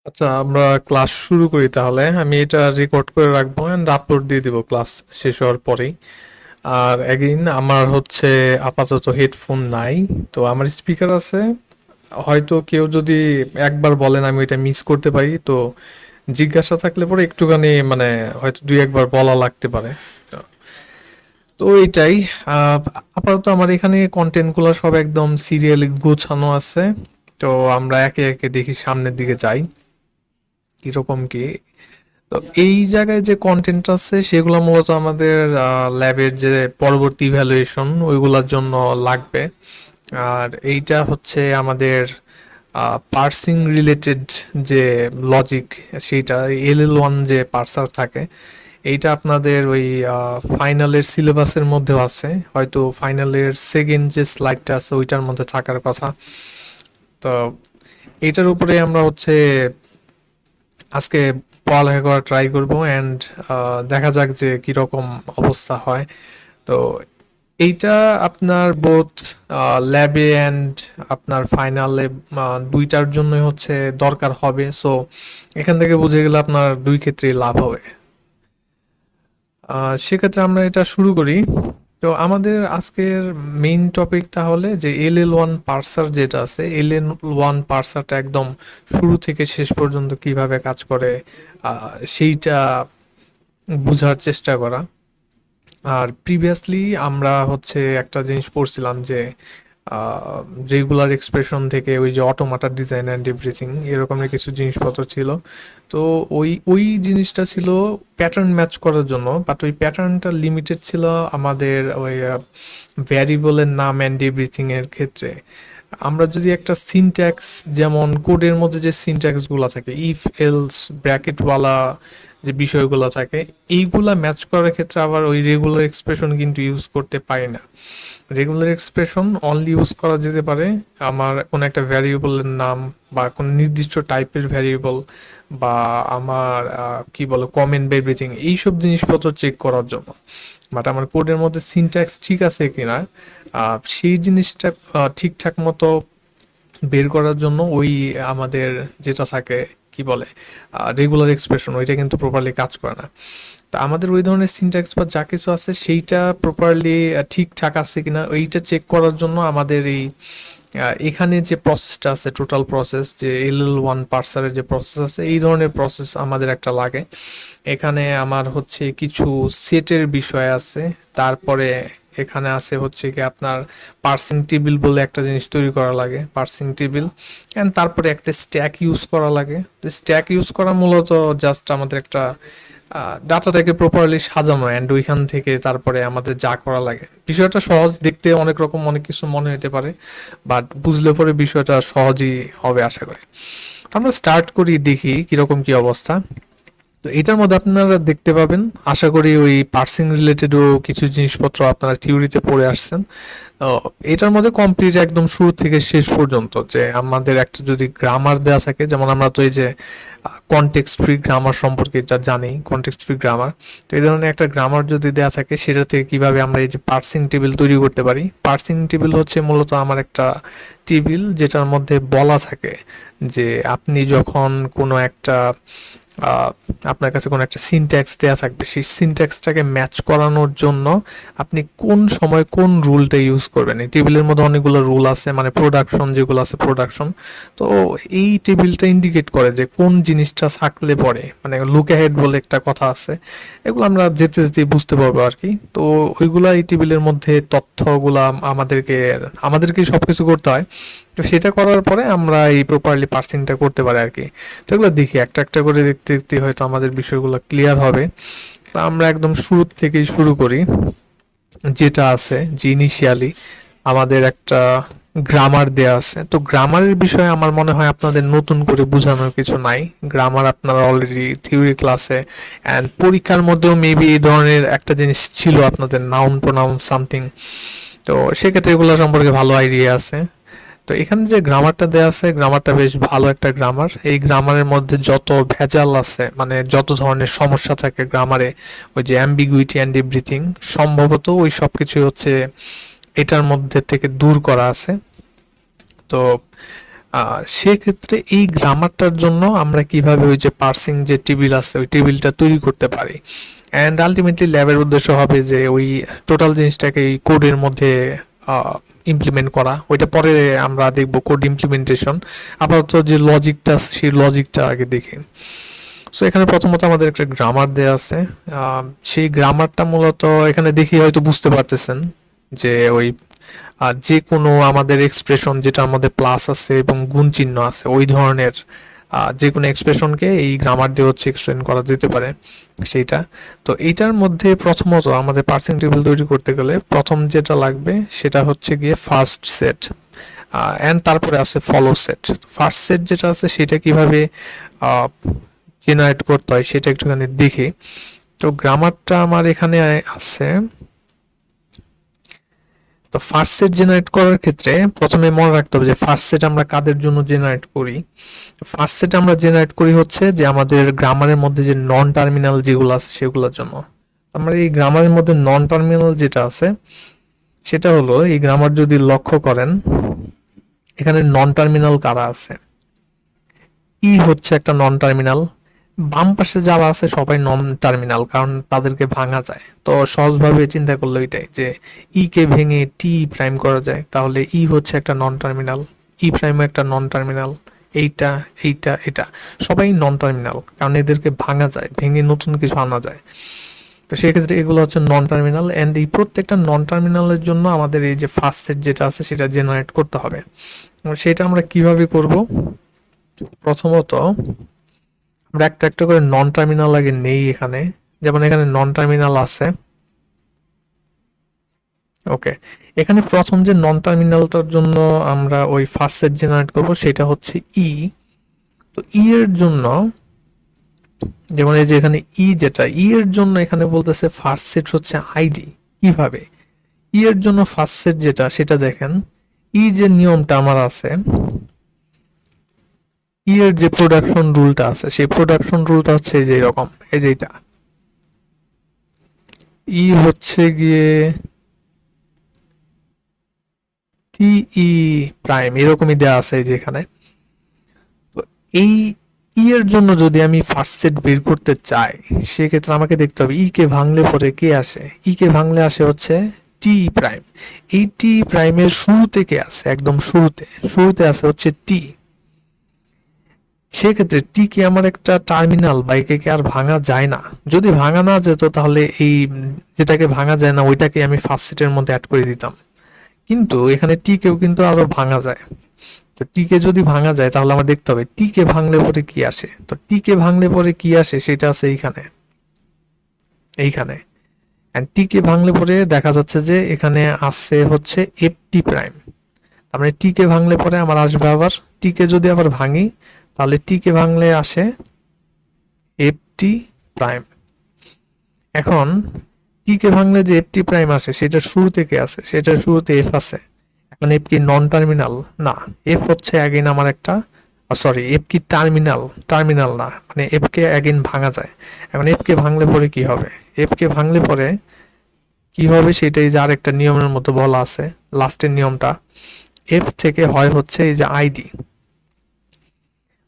আচ্ছা, আমরা ক্লাস শুরু করি তাহলে। আমি এটা রেকর্ড করে রাখবো এন্ড আপলোড দিয়ে দিব ক্লাস শেষ হওয়ার পরেই। আর এগেইন আমার হচ্ছে আপাতত হেডফোন নাই, তো আমার স্পিকার আছে। হয়তো কেউ যদি একবার বলেন আমি এটা মিস করতে পারি, তো জিজ্ঞাসা থাকলে পরে একটুখানি মানে হয়তো দুই একবার বলা লাগতে পারে। তো এইটাই। আহ, আপাতত আমার এখানে কন্টেন্টগুলো সব একদম সিরিয়ালি গোছানো আছে। তো আমরা একে একে দেখি সামনের দিকে যাই কিরকম কি। তো এই জায়গায় যে কন্টেন্ট আছে সেগুলো মূলত আমাদের ল্যাবের যে পরবর্তী ইভ্যালুয়েশন ওইগুলোর জন্য লাগবে। আর এইটা হচ্ছে আমাদের পার্সিং রিলেটেড যে লজিক, সেইটা LL1 যে পার্সার থাকে, এইটা আপনাদের ওই ফাইনালের সিলেবাসের মধ্যেও আছে। হয়তো ফাইনালের সেকেন্ড যে স্লাইডটা আছে ওইটার মধ্যে থাকার কথা। তো এইটার উপরে আমরা হচ্ছে আজকে পড়ালেখা করা ট্রাই করব অ্যান্ড দেখা যাক যে কিরকম অবস্থা হয়। তো এইটা আপনার বোথ ল্যাবে অ্যান্ড আপনার ফাইনালে দুইটার জন্যই হচ্ছে দরকার হবে। সো এখান থেকে বুঝে গেলে আপনার দুই ক্ষেত্রেই লাভ হবে। সেক্ষেত্রে আমরা এটা শুরু করি। তো আমাদের আজকের মেইন টপিক তাহলে যে LL1 পার্সার যেটা আছে, LL1 পার্সারটা একদম শুরু থেকে শেষ পর্যন্ত কিভাবে কাজ করে সেইটা বোঝার চেষ্টা করা। আর প্রিভিয়াসলি আমরা হচ্ছে একটা জিনিস পড়ছিলাম যে রেগুলার এক্সপ্রেশন থেকে ওই যে অটোমাটা ডিজাইন অ্যান্ড এভরিথিং এরকমের কিছু জিনিসপত্র ছিল। তো ওই জিনিসটা ছিল প্যাটার্ন ম্যাচ করার জন্য, বাট ওই প্যাটার্নটা লিমিটেড ছিল আমাদের ওই ভ্যারিয়েবলের নাম অ্যান্ড এভরিথিং এর ক্ষেত্রে। আমরা যদি একটা সিনট্যাক্স, যেমন কোডের মধ্যে যে সিনট্যাক্সগুলো থাকে, ইফ এলস ব্র্যাকেটওয়ালা যে বিষয়গুলো থাকে, এইগুলা ম্যাচ করার ক্ষেত্রে আবার ওই রেগুলার এক্সপ্রেশন কিন্তু ইউজ করতে পারি না। রেগুলার এক্সপ্রেশন অনলি ইউজ করা যেতে পারে আমার কোনো একটা ভ্যারিয়েবলের নাম বা কোনো নির্দিষ্ট টাইপের ভ্যারিয়েবল, বা আমার কি বলো কমেন্ট বা এভরিথিং, এইসব জিনিসপত্র চেক করার জন্য। বাট আমার কোডের মধ্যে সিনট্যাক্স ঠিক আছে কিনা সেই জিনিসটা ঠিকঠাক মতো বের করার জন্য ওই আমাদের যেটা থাকে কি বলে রেগুলার এক্সপ্রেশন, ওইটা কিন্তু প্রপারলি কাজ করে না। তো আমাদের ওই ধরনের সিনট্যাক্স বা যা কিছু আছে সেইটা প্রপারলি ঠিকঠাক আছে কিনা ওইটা চেক করার জন্য আমাদের এই এখানে যে প্রসেসটা আছে, টোটাল প্রসেস যে LL1 পার্সারের যে প্রসেস আছে, এই ধরনের প্রসেস আমাদের একটা লাগে। এখানে আমার হচ্ছে কিছু সেটের বিষয় আছে। তারপরে এখানে আছে হচ্ছে কি আপনার পার্সিং টেবিল বলে একটা জিনিস তৈরি করা লাগে, পার্সিং টেবিল। অ্যান্ড তারপরে একটা স্ট্যাক ইউজ করা লাগে। স্ট্যাক ইউজ করা মূলত জাস্ট আমাদের একটা ডাটাটাকে প্রপারলি সাজানো, অ্যান্ড ওইখান থেকে তারপরে আমাদের যা করা লাগে। বিষয়টা সহজ, দেখতে অনেক রকম অনেক কিছু মনে হতে পারে, বাট বুঝলে পরে বিষয়টা সহজই হবে আশা করি। আমরা স্টার্ট করি, দেখি কিরকম কি অবস্থা। তো এটার মধ্যে আপনারা দেখতে পাবেন, আশা করি ওই পার্সিং রিলেটেডও কিছু জিনিসপত্র আপনারা থিওরিতে পড়ে আসছেন। তো এটার মধ্যে কমপ্লিট একদম শুরু থেকে শেষ পর্যন্ত যে আমাদের একটা যদি গ্রামার দেওয়া থাকে, যেমন আমরা তো এই যে কনটেক্সট ফ্রি গ্রামার সম্পর্কে এটা জানি, কনটেক্সট ফ্রি গ্রামার। তো এই ধরনের একটা গ্রামার যদি দেওয়া থাকে, সেটা থেকে কিভাবে আমরা এই যে পার্সিং টেবিল তৈরি করতে পারি। পার্সিং টেবিল হচ্ছে মূলত আমার একটা টেবিল যেটার মধ্যে বলা থাকে যে আপনি যখন কোনো একটা আহ, আপনার কাছে কোনো একটা সিনট্যাক্স দেওয়া থাকবে, সেই সিনট্যাক্সটাকে ম্যাচ করানোর জন্য আপনি কোন সময় কোন রুলটা ইউজ করবেন। এই টেবিলের মধ্যে অনেকগুলো রুল আছে, মানে প্রোডাকশন যেগুলো আছে প্রোডাকশন। তো এই টেবিলটা ইন্ডিকেট করে যে কোন জিনিসটা থাকলে পরে, মানে লুক অ্যাহেড বলে একটা কথা আছে, এগুলো আমরা যেতে যেতে বুঝতে পারবো আর কি। তো ওইগুলা এই টেবিলের মধ্যে তথ্যগুলা আমাদেরকে সবকিছু করতে হয়। তো সেটা করার পরে আমরা এই প্রপারলি পার্সিংটা করতে পারি আর কি। তো এগুলো দেখি একটা একটা করে দেখতে দেখতে হয়তো আমাদের বিষয়গুলো ক্লিয়ার হবে। তো আমরা একদম শুরু থেকেই শুরু করি। যেটা আছে যে ইনিশিয়ালি আমাদের একটা গ্রামার দেয়া আছে। তো গ্রামারের বিষয়ে আমার মনে হয় আপনাদের নতুন করে বোঝানোর কিছু নাই। গ্রামার আপনারা অলরেডি থিওরি ক্লাসে অ্যান্ড পরীক্ষার মধ্যেও মেবি এই ধরনের একটা জিনিস ছিল আপনাদের, নাউন প্রোনাউন সামথিং। তো সেক্ষেত্রে এগুলো সম্পর্কে ভালো আইডিয়া আছে। তো এখানে যে গ্রামারটা দেয়া আছে, গ্রামারটা বেশ ভালো একটা গ্রামার। এই গ্রামারের মধ্যে যত ভেজাল আছে, মানে যত ধরনের সমস্যা থাকে গ্রামারে, ওই যে অ্যাম্বিগুইটি অ্যান্ড এভরিথিং, সম্ভবত ওই সব কিছুই হচ্ছে এটার মধ্যে থেকে দূর করা আছে। তো সেক্ষেত্রে এই গ্রামারটার জন্য আমরা কিভাবে ওই যে পার্সিং যে টেবিল আছে ওই টেবিলটা তৈরি করতে পারি, অ্যান্ড আলটিমেটলি ল্যাবের উদ্দেশ্য হবে যে ওই টোটাল জিনিসটাকে এই কোডের মধ্যে ইমপ্লিমেন্ট করা। ওইটা পরে আমরা দেখব কোড ইমপ্লিমেন্টেশন। আপাতত যে লজিকটা আছে সেই লজিকটা আগে দেখি। সো এখানে প্রথমত আমাদের একটা গ্রামার দেয়া আছে। সেই গ্রামারটা মূলত এখানে দেখি হয়তো বুঝতে পারতেছেন যে ওই যে কোনো আমাদের এক্সপ্রেশন যেটার মধ্যে প্লাস আছে এবং গুণ চিহ্ন আছে ওই ধরনের যে কোনো এক্সপ্রেশনকে এই গ্রামার দিয়ে হচ্ছে এক্সপ্লেন করা যেতে পারে সেইটা। তো এইটার মধ্যে প্রথমত আমাদের পার্সিং টেবিল তৈরি করতে গেলে প্রথম যেটা লাগবে সেটা হচ্ছে গিয়ে ফার্স্ট সেট, অ্যান্ড তারপরে আছে ফলো সেট। ফার্স্ট সেট যেটা আছে সেটা কিভাবে জেনারেট করতে হয় সেটা একটুখানি দেখি। তো গ্রামারটা আমার এখানে আছে। তো ফার্স্ট সেট জেনারেট করার ক্ষেত্রে প্রথমে মনে রাখতে হবে যে ফার্স্ট সেট আমরা কাদের জন্য জেনারেট করি। ফার্স্ট সেট আমরা জেনারেট করি হচ্ছে যে আমাদের গ্রামারের মধ্যে যে নন টার্মিনাল যেগুলো আছে সেগুলোর জন্য। আমরা এই গ্রামারের মধ্যে নন টার্মিনাল যেটা আছে সেটা হলো, এই গ্রামার যদি লক্ষ্য করেন এখানে নন টার্মিনাল কারা আছে, ই হচ্ছে একটা নন টার্মিনাল। বাম পাশে যারা আছে সবাই নন টার্মিনাল, কারণ তাদেরকে ভাঙা যায়। তো সহজভাবে চিন্তা করলে এটাই যে ই কে ভেঙে টি প্রাইম করা যায়, তাহলে ই হচ্ছে একটা নন টার্মিনাল, ই প্রাইমও একটা নন টার্মিনাল। এইটা এইটা এটা সবাই নন টার্মিনাল, কারণ এদেরকে ভাঙা যায়, ভেঙে নতুন কিছু আনা যায়। তো সেক্ষেত্রে এগুলো হচ্ছে নন টার্মিনাল, অ্যান্ড এই প্রত্যেকটা নন টার্মিনালের জন্য আমাদের এই যে ফার্স্ট সেট যেটা আছে সেটা জেনারেট করতে হবে। সেটা আমরা কিভাবে করব? প্রথমত আমরা একটা একটা করে নন টার্মিনাল আগে নেই এখানে। যেমন এখানে নন টার্মিনাল আছে, ওকে। এখানে প্রথম যে নন টার্মিনালটার জন্য আমরা ওই ফার্স্ট সেট জেনারেট করব সেটা হচ্ছে ই। তো ই এর জন্য যেমন এই যে এখানে ই যেটা, ই এর জন্য এখানে বলতেছে ফার্স্ট সেট হচ্ছে আইডি। কিভাবে? ই এর জন্য ফার্স্ট সেট যেটা সেটা দেখেন, ই যে নিয়মটা আমার আছে, ই এর যে প্রোডাকশন রুলটা আছে সেই প্রোডাকশন রুলটা হচ্ছে এই যে এরকম, এই যে এটা ই হচ্ছে গিয়ে টি ই প্রাইম এরকমই দেওয়া আছে এই যে এখানে। তো এই ই এর জন্য যদি আমি ফার্স্ট সেট বের করতে চাই সেক্ষেত্রে আমাকে দেখতে হবে ই কে ভাঙলে পরে কে আসে। ই কে ভাঙলে আসে হচ্ছে টি প্রাইম। এই টি প্রাইমের শুরুতে কে আছে? একদম শুরুতে শুরুতে আছে হচ্ছে টি। সেক্ষেত্রে টি কি আমার একটা টার্মিনাল, বা একে কি আর ভাঙা যায় না? যদি ভাঙা না যেত তাহলে এই যেটাকে ভাঙা যায় না ওইটাকে আমি ফার্স্ট সেটের মধ্যে অ্যাড করে দিতাম। কিন্তু এখানে টি কেও কিন্তু আরো ভাঙা যায়। তো টি কে যদি ভাঙা যায় তাহলে আমার দেখতে হবে টি কে ভাঙলে পরে কি আসে। তো টি কে ভাঙলে পরে কি আসে সেটা আছে এইখানে, এইখানে। এন্ড টি কে ভাঙলে পরে দেখা যাচ্ছে যে এখানে আসছে হচ্ছে এফ টি প্রাইম। তার মানে টি কে ভাঙলে পরে আমার আসবে আবার, টি কে যদি আবার ভাঙি তাহলে টি কে ভাঙলে আসে এফ টি প্রাইম। এখন টি কে ভাঙলে যে এফ টি প্রাইম আসে সেটা শুরু থেকে আসে, সেটার শুরুতে এফ আছে। এখন এফ কি নন টার্মিনাল? না, এফ হচ্ছে অ্যাগেন আমার একটা, সরি এফ কি টার্মিনাল? টার্মিনাল না, মানে এফ কে অ্যাগেন ভাঙা যায়। এখন এফ কে ভাঙলে পরে কি হবে? এফ কে ভাঙলে পরে কি হবে সেটাই যে আরেকটা নিয়মের মতো বলা আছে, লাস্টের নিয়মটা এফ থেকে হয় হচ্ছে এই যে আইডি।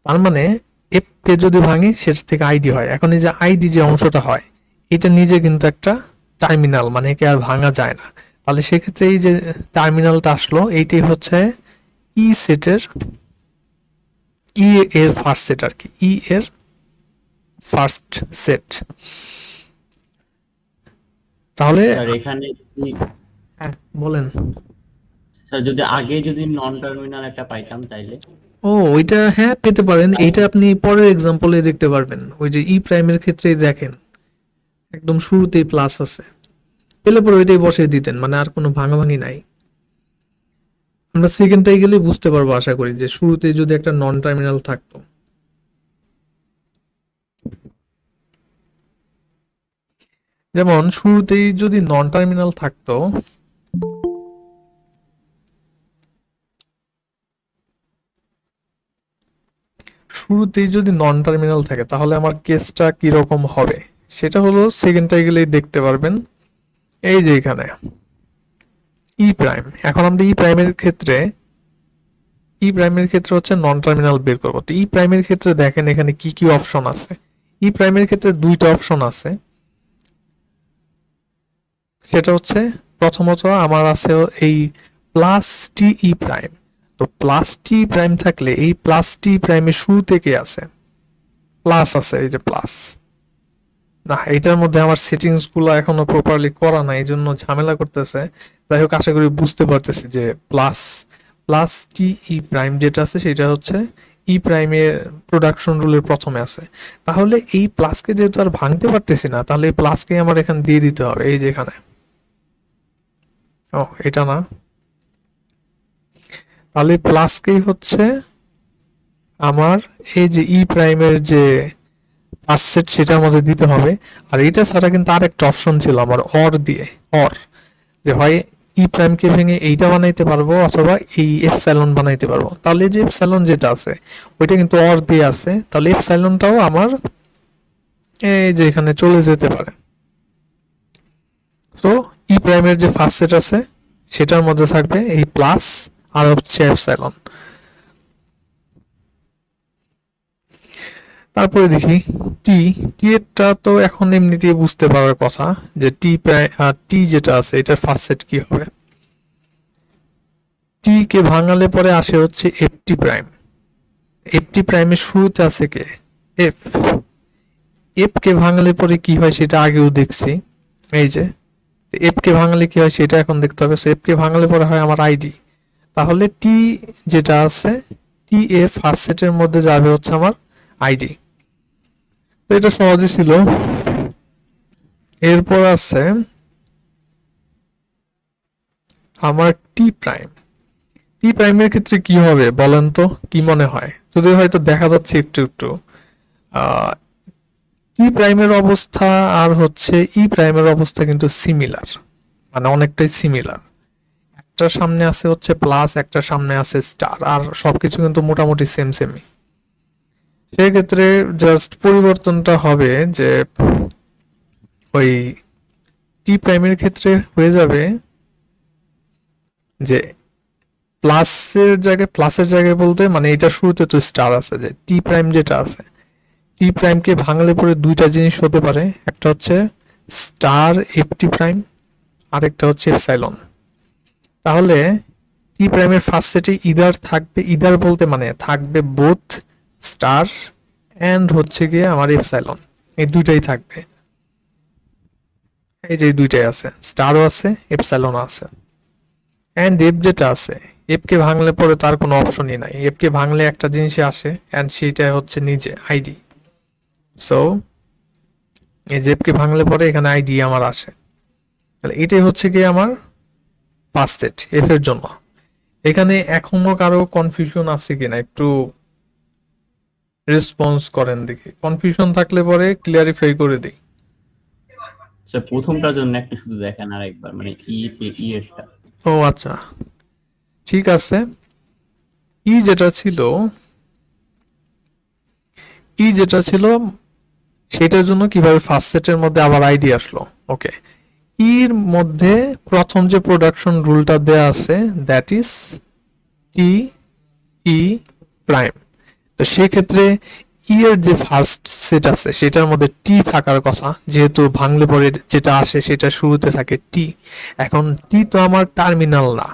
তার মানে এফ কে যদি ভাঙি সেটা থেকে আইডি হয়। এখন এই যে আইডি যে অংশটা হয় এটা নিজে কিন্তু একটা টার্মিনাল, মানে একে আর ভাঙা যায় না। তাহলে সেক্ষেত্রে এই যে টার্মিনালটা আসলো এইটাই হচ্ছে ই সেটের, ই এর ফার্স্ট সেট আর কি, ই এর ফার্স্ট সেট। তাহলে স্যার এখানে যদি হ্যাঁ বলেন। স্যার যদি আগে যদি নন টার্মিনাল একটা পাইতাম তাইলে। ও ওইটা হ্যাঁ পেতে পারেন, এইটা আপনি পরের এক্সাম্পলে দেখতে পারবেন। ওই যে ই প্রাইমের ক্ষেত্রেই দেখেন একদম শুরুতেই প্লাস আছে, পেলে পরে ওইটাই বসিয়ে দিতেন, মানে আর কোনো ভাঙাভাঙি নাই। আমরা সেকেন্ডটাই গেলে বুঝতে পারবো আশা করি যে শুরুতেই যদি একটা নন টার্মিনাল থাকতো। যেমন শুরুতেই যদি নন টার্মিনাল থাকতো, শুরুতেই যদি নন টার্মিনাল থাকে তাহলে আমার কেসটা কিরকম হবে সেটা হলো সেকেন্ডটাই গেলেই দেখতে পারবেন। এই যে এখানে ই প্রাইম, এখন আমরা ই প্রাইমের ক্ষেত্রে ই প্রাইমের ক্ষেত্রে হচ্ছে নন টার্মিনাল বের করব। তো ই প্রাইমের ক্ষেত্রে দেখেন এখানে কি কি অপশন আছে। ই প্রাইমের ক্ষেত্রে দুইটা অপশন আছে। সেটা হচ্ছে প্রথমত আমার আছে এই প্লাস টি ই প্রাইম। তো প্লাস টি প্রাইম থাকলে এই প্লাস টি প্রাইমের শুরু থেকে আছে প্লাস আছে, এই যে প্লাস। না, এটার মধ্যে আমার সেটিংস গুলো এখনো প্রপারলি করা নাই, এই জন্য ঝামেলা করতেছে। যাই হোক, আশা করি বুঝতে পারতেছি যে প্লাস প্লাস টি ই প্রাইম যেটা আছে সেটা হচ্ছে ই প্রাইমের প্রোডাকশন রুলের প্রথমে আছে। তাহলে এই প্লাসকে যেহেতু আর ভাঙতে পারতেছি না, তাহলে এই প্লাসকে আমার এখানে দিয়ে দিতে হবে এই যে এখানে। ও, এটা না, তাহলে প্লাসকেই হচ্ছে আমার এই যে ই প্রাইমের যে ফার্স্ট সেট সেটার মধ্যে দিতে হবে। আর এটা ছাড়া কিন্তু আর একটা অপশন ছিল আমার, অর দিয়ে। অর যে হয় ই প্রাইমকে ভেঙে এইটা বানাইতে পারবো অথবা এই এপসাইলন বানাইতে পারবো। তাহলে যে এপসাইলন যেটা আছে ওইটা কিন্তু অর দিয়ে আছে, তাহলে এপসাইলনটাও আমার এই যে এখানে চলে যেতে পারে। তো ই প্রাইমের যে ফার্স্ট সেট আছে সেটার মধ্যে থাকবে এই প্লাস আর হচ্ছে এপসাইলন। তারপরে দেখি টি। টি এরটা তো এখন এমনিতেই বুঝতে পারার কথা যে টি টি যেটা আছে এটার ফার্স্ট সেট কি হবে। টি কে ভাঙালে পরে আসে হচ্ছে F T prime. F T প্রাইমের শুরুতে আছে কে, এফ। এফ কে ভাঙালে পরে কি হয় সেটা আগেও দেখছি, এই যে এফ কে ভাঙালে কি হয় সেটা এখন দেখতে হবে। এফ কে ভাঙালে পরে হয় আমার আইডি। তাহলে টি যেটা আছে টি এর ফার্স্ট সেটের মধ্যে যাবে হচ্ছে আমার আইডি। তো এটা সহজই ছিল। এরপর আছে আমার টি প্রাইম। টি প্রাইমের ক্ষেত্রে কি হবে বলেন তো, কি মনে হয়? যদি হয়তো দেখা যাচ্ছে একটু একটু টি প্রাইমের অবস্থা আর হচ্ছে ই প্রাইমের অবস্থা কিন্তু সিমিলার, মানে অনেকটাই সিমিলার। একটার সামনে আছে হচ্ছে প্লাস, একটার সামনে আছে স্টার, আর সবকিছু কিন্তু মোটামুটি সেম সেমই। সেক্ষেত্রে জাস্ট পরিবর্তনটা হবে যে ওই টি প্রাইমের ক্ষেত্রে হয়ে যাবে যে প্লাসের জায়গায় বলতে মানে এটা শুরুতে তো স্টার আছে, যে টি প্রাইম যেটা আছে টি প্রাইমকে ভাঙলে পরে দুইটা জিনিস হতে পারে, একটা হচ্ছে স্টার এফ টি প্রাইম আর একটা হচ্ছে এপসাইলন। তাহলে টি প্রাইমের ফার্স্ট সেটে ইদার থাকবে, ইদার বলতে মানে থাকবে বোথ স্টার এন্ড হচ্ছে গিয়ে আমার এপসাইলন, এই দুইটাই থাকবে। এই যে দুইটাই আছে, স্টারও আছে এপসাইলনও আছে। এন্ড এফ যেটা আছে এফ কে ভাঙলে পরে তার কোনো অপশনই নাই, এফ কে ভাঙলে একটা জিনিসই আসে এন্ড সেটা হচ্ছে নিজে আইডি। সো এই যে এফ কে ভাঙলে পরে এখানে আইডি আমার আসে। তাহলে এটাই হচ্ছে কি আমার ফার্স্ট সেট এফ এর জন্য। এখানে এখনো কারো কনফিউশন আছে কিনা একটু রেসপন্স করেন দেখি, কনফিউশন থাকলে পরে ক্লিয়ারিফাই করে দিই। স্যার প্রথমটার জন্য একটা শুধু দেখেন আর একবার, মানে ই এরটা। ও আচ্ছা, ঠিক আছে। ই যেটা ছিল সেটার জন্য কিভাবে ফার্স্ট সেটের মধ্যে আবার আইডি আসলো। ওকে, ইর মধ্যে প্রথম যে প্রোডাকশন রুলটা দেয়া আছে that is T E prime. তো সেক্ষেত্রে ই এর যে ফার্স্ট সেট আছে সেটার মধ্যে টি থাকার কথা, যেহেতু ভাঙলে পরে যেটা আসে সেটা শুরুতে থাকে টি। এখন টি তো আমার টার্মিনাল না,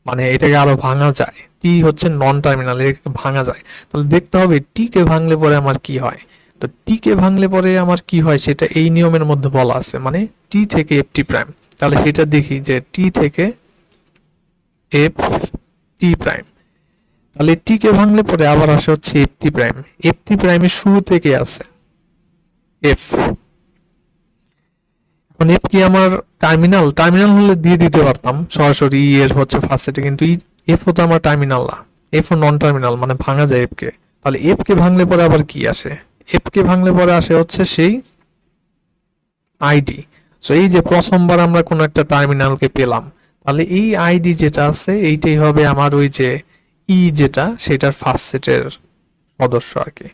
মানে এটাকে আরো ভাঙা যায়, টি হচ্ছে নন টার্মিনাল, এটাকে ভাঙা যায়। তাহলে দেখতে হবে টি কে ভাঙলে পরে আমার কি হয়। তো টি কে ভাঙলে পরে আমার কি হয় সেটা এই নিয়মের মধ্যে বলা আছে, মানে টি থেকে এফ টি প্রাইম। তাহলে সেটা দেখি যে টি থেকে এফ টি প্রাইম, তাহলে টি কে ভাঙলে পরে আবার আসে হচ্ছে F T prime. F T প্রাইমের শুরু থেকে আছে এফ। এখন এফ কি আমার টার্মিনাল হলে দিয়ে দিতে পারতাম সরাসরি ই এর হচ্ছে ফার্স্ট সেটে, কিন্তু এফ হতো আমার টার্মিনাল না, এফ ও নন টার্মিনাল, মানে ভাঙা যায় এফ কে। তাহলে এফ কে ভাঙলে পরে আবার কি আসে, এফ কে ভাঙলে পরে আসে হচ্ছে সেই আইডি। সো এই যে প্রথমবার আমরা কোনো একটা টার্মিনালকে পেলাম, তাহলে এই আইডি যেটা আছে এইটাই হবে আমার ওই যে ই যেটা সেটার ফার্স্ট সেটের সদস্য আর কি।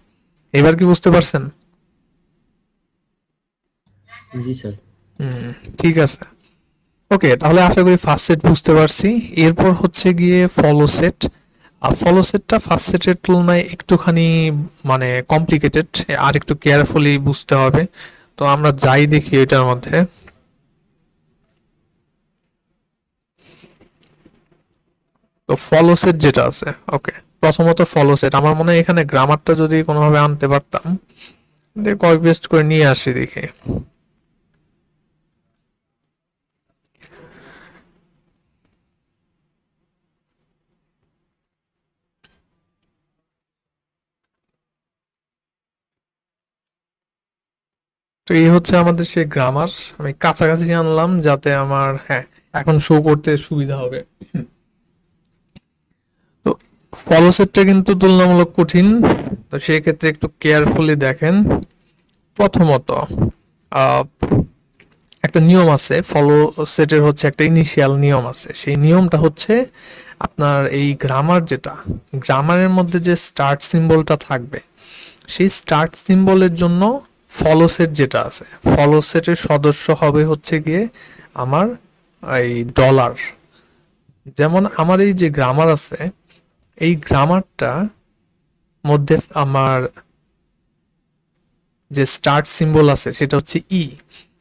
এবার কি বুঝতে পারছেন? জি স্যার। ঠিক আছে। ওকে, তাহলে আশা করি ফার্স্ট সেট বুঝতে পারছি। এরপর হচ্ছে গিয়ে ফলো সেট। আর ফলো সেটটা ফার্স্ট সেটের তুলনায় একটুখানি মানে কমপ্লিকেটেড, আর একটু কেয়ারফুলি বুঝতে হবে। তো আমরা যাই দেখি এটার মধ্যে। তো ফলো সেট যেটা আছে, ওকে, প্রথমত ফলো সেট আমার মনে হয় এখানে গ্রামারটা যদি কোনোভাবে আনতে পারতাম, কপি পেস্ট করে নিয়ে আসি দেখি। তো এই হচ্ছে আমাদের সেই গ্রামার, আমি কাছাকাছি আনলাম যাতে আমার, হ্যাঁ, এখন শো করতে সুবিধা হবে। তো ফলো সেটটা কিন্তু তুলনামূলক কঠিন, তো সেই ক্ষেত্রে একটু কেয়ারফুলি দেখেন। প্রথমত আহ, একটা নিয়ম আছে ফলো সেটের, হচ্ছে একটা ইনিশিয়াল নিয়ম আছে। সেই নিয়মটা হচ্ছে আপনার এই গ্রামার, যেটা গ্রামারের মধ্যে যে স্টার্ট সিম্বলটা থাকবে, সেই স্টার্ট সিম্বলের জন্য ফলো সেট যেটা আছে, ফলো সেটের সদস্য হবে হচ্ছে গিয়ে আমার এই ডলার। যেমন আমার এই যে গ্রামার আছে, এই গ্রামারটা মধ্যে আমার যে স্টার্ট সিম্বল আছে সেটা হচ্ছে ই।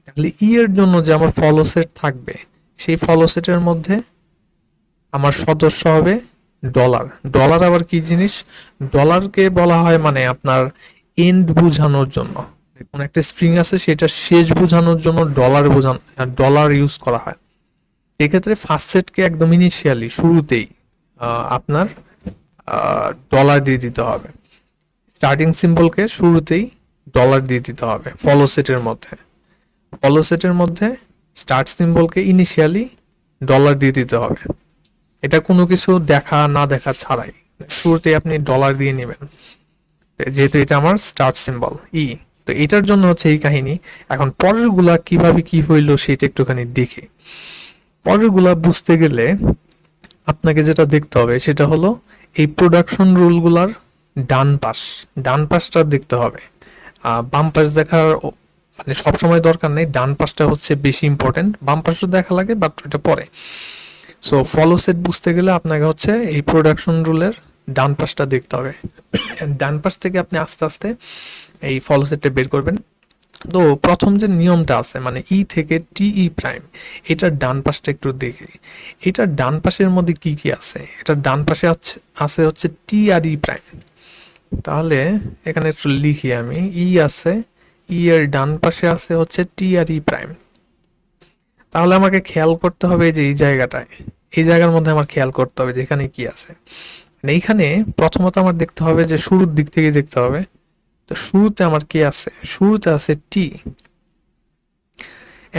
তাহলে ই এর জন্য যে আমার ফলো সেট থাকবে, সেই ফলো সেটের মধ্যে আমার সদস্য হবে ডলার। ডলার আবার কি জিনিস? ডলারকে বলা হয় মানে আপনার এন্ড বোঝানোর জন্য, কোন একটা স্ট্রিং আছে সেটা শেষ বোঝানোর জন্য ডলার ইউজ করা হয়। এক্ষেত্রে ফার্স্ট সেটকে একদম ইনিশিয়ালি শুরুতেই আপনার ডলার দিয়ে দিতে হবে। স্টার্টিং সিম্বলকে শুরুতেই ডলার দিয়ে দিতে হবে ফলো সেটের মধ্যে। ফলো সেটের মধ্যে স্টার্ট সিম্বলকে ইনিশিয়ালি ডলার দিয়ে দিতে হবে। এটা কোনো কিছু দেখা না দেখা ছাড়াই শুরুতে আপনি ডলার দিয়ে নেবেন, যেহেতু এটা আমার স্টার্ট সিম্বল ই। তো এটার জন্য হচ্ছে এই কাহিনী। এখন পরের গুলা কিভাবে কি হইলো সেটা একটুখানি দেখি। পরের গুলা বুঝতে গেলে আপনাকে যেটা দেখতে হবে সেটা হলো এই প্রোডাকশন রুলগুলার ডান পাশটা দেখতে হবে। বাম পাশ দেখার মানে সবসময় দরকার নেই, ডান পাশটা হচ্ছে বেশি ইম্পর্টেন্ট, বাম পাশও দেখা লাগে বাট এটা পরে। সো ফলো সেট বুঝতে গেলে আপনাকে হচ্ছে এই প্রোডাকশন রুলের ডান পাশটা দেখতে হবে। ডান পাশ থেকে আপনি আস্তে আস্তে এই ফলো সেটটা বের করবেন। তো প্রথম যে নিয়মটা আছে মানে ই থেকে টি ই প্রাইম, এটার ডান পাশটা একটু দেখি। এটার ডান পাশের মধ্যে কি কি আছে? এটার ডান পাশে আছে হচ্ছে টি আর ই প্রাইম। তাহলে এখানে একটু লিখি আমি, ই আছে, ই এর ডান পাশে আছে হচ্ছে টি আর ই প্রাইম। তাহলে আমাকে খেয়াল করতে হবে যে এই জায়গাটায়, এই জায়গার মধ্যে আমার খেয়াল করতে হবে যে এখানে কি আছে। মানে এইখানে প্রথমত আমার দেখতে হবে যে শুরুর দিক থেকে দেখতে হবে। তো শুরুতে আমার কি আছে? শুরুতে আছে টি,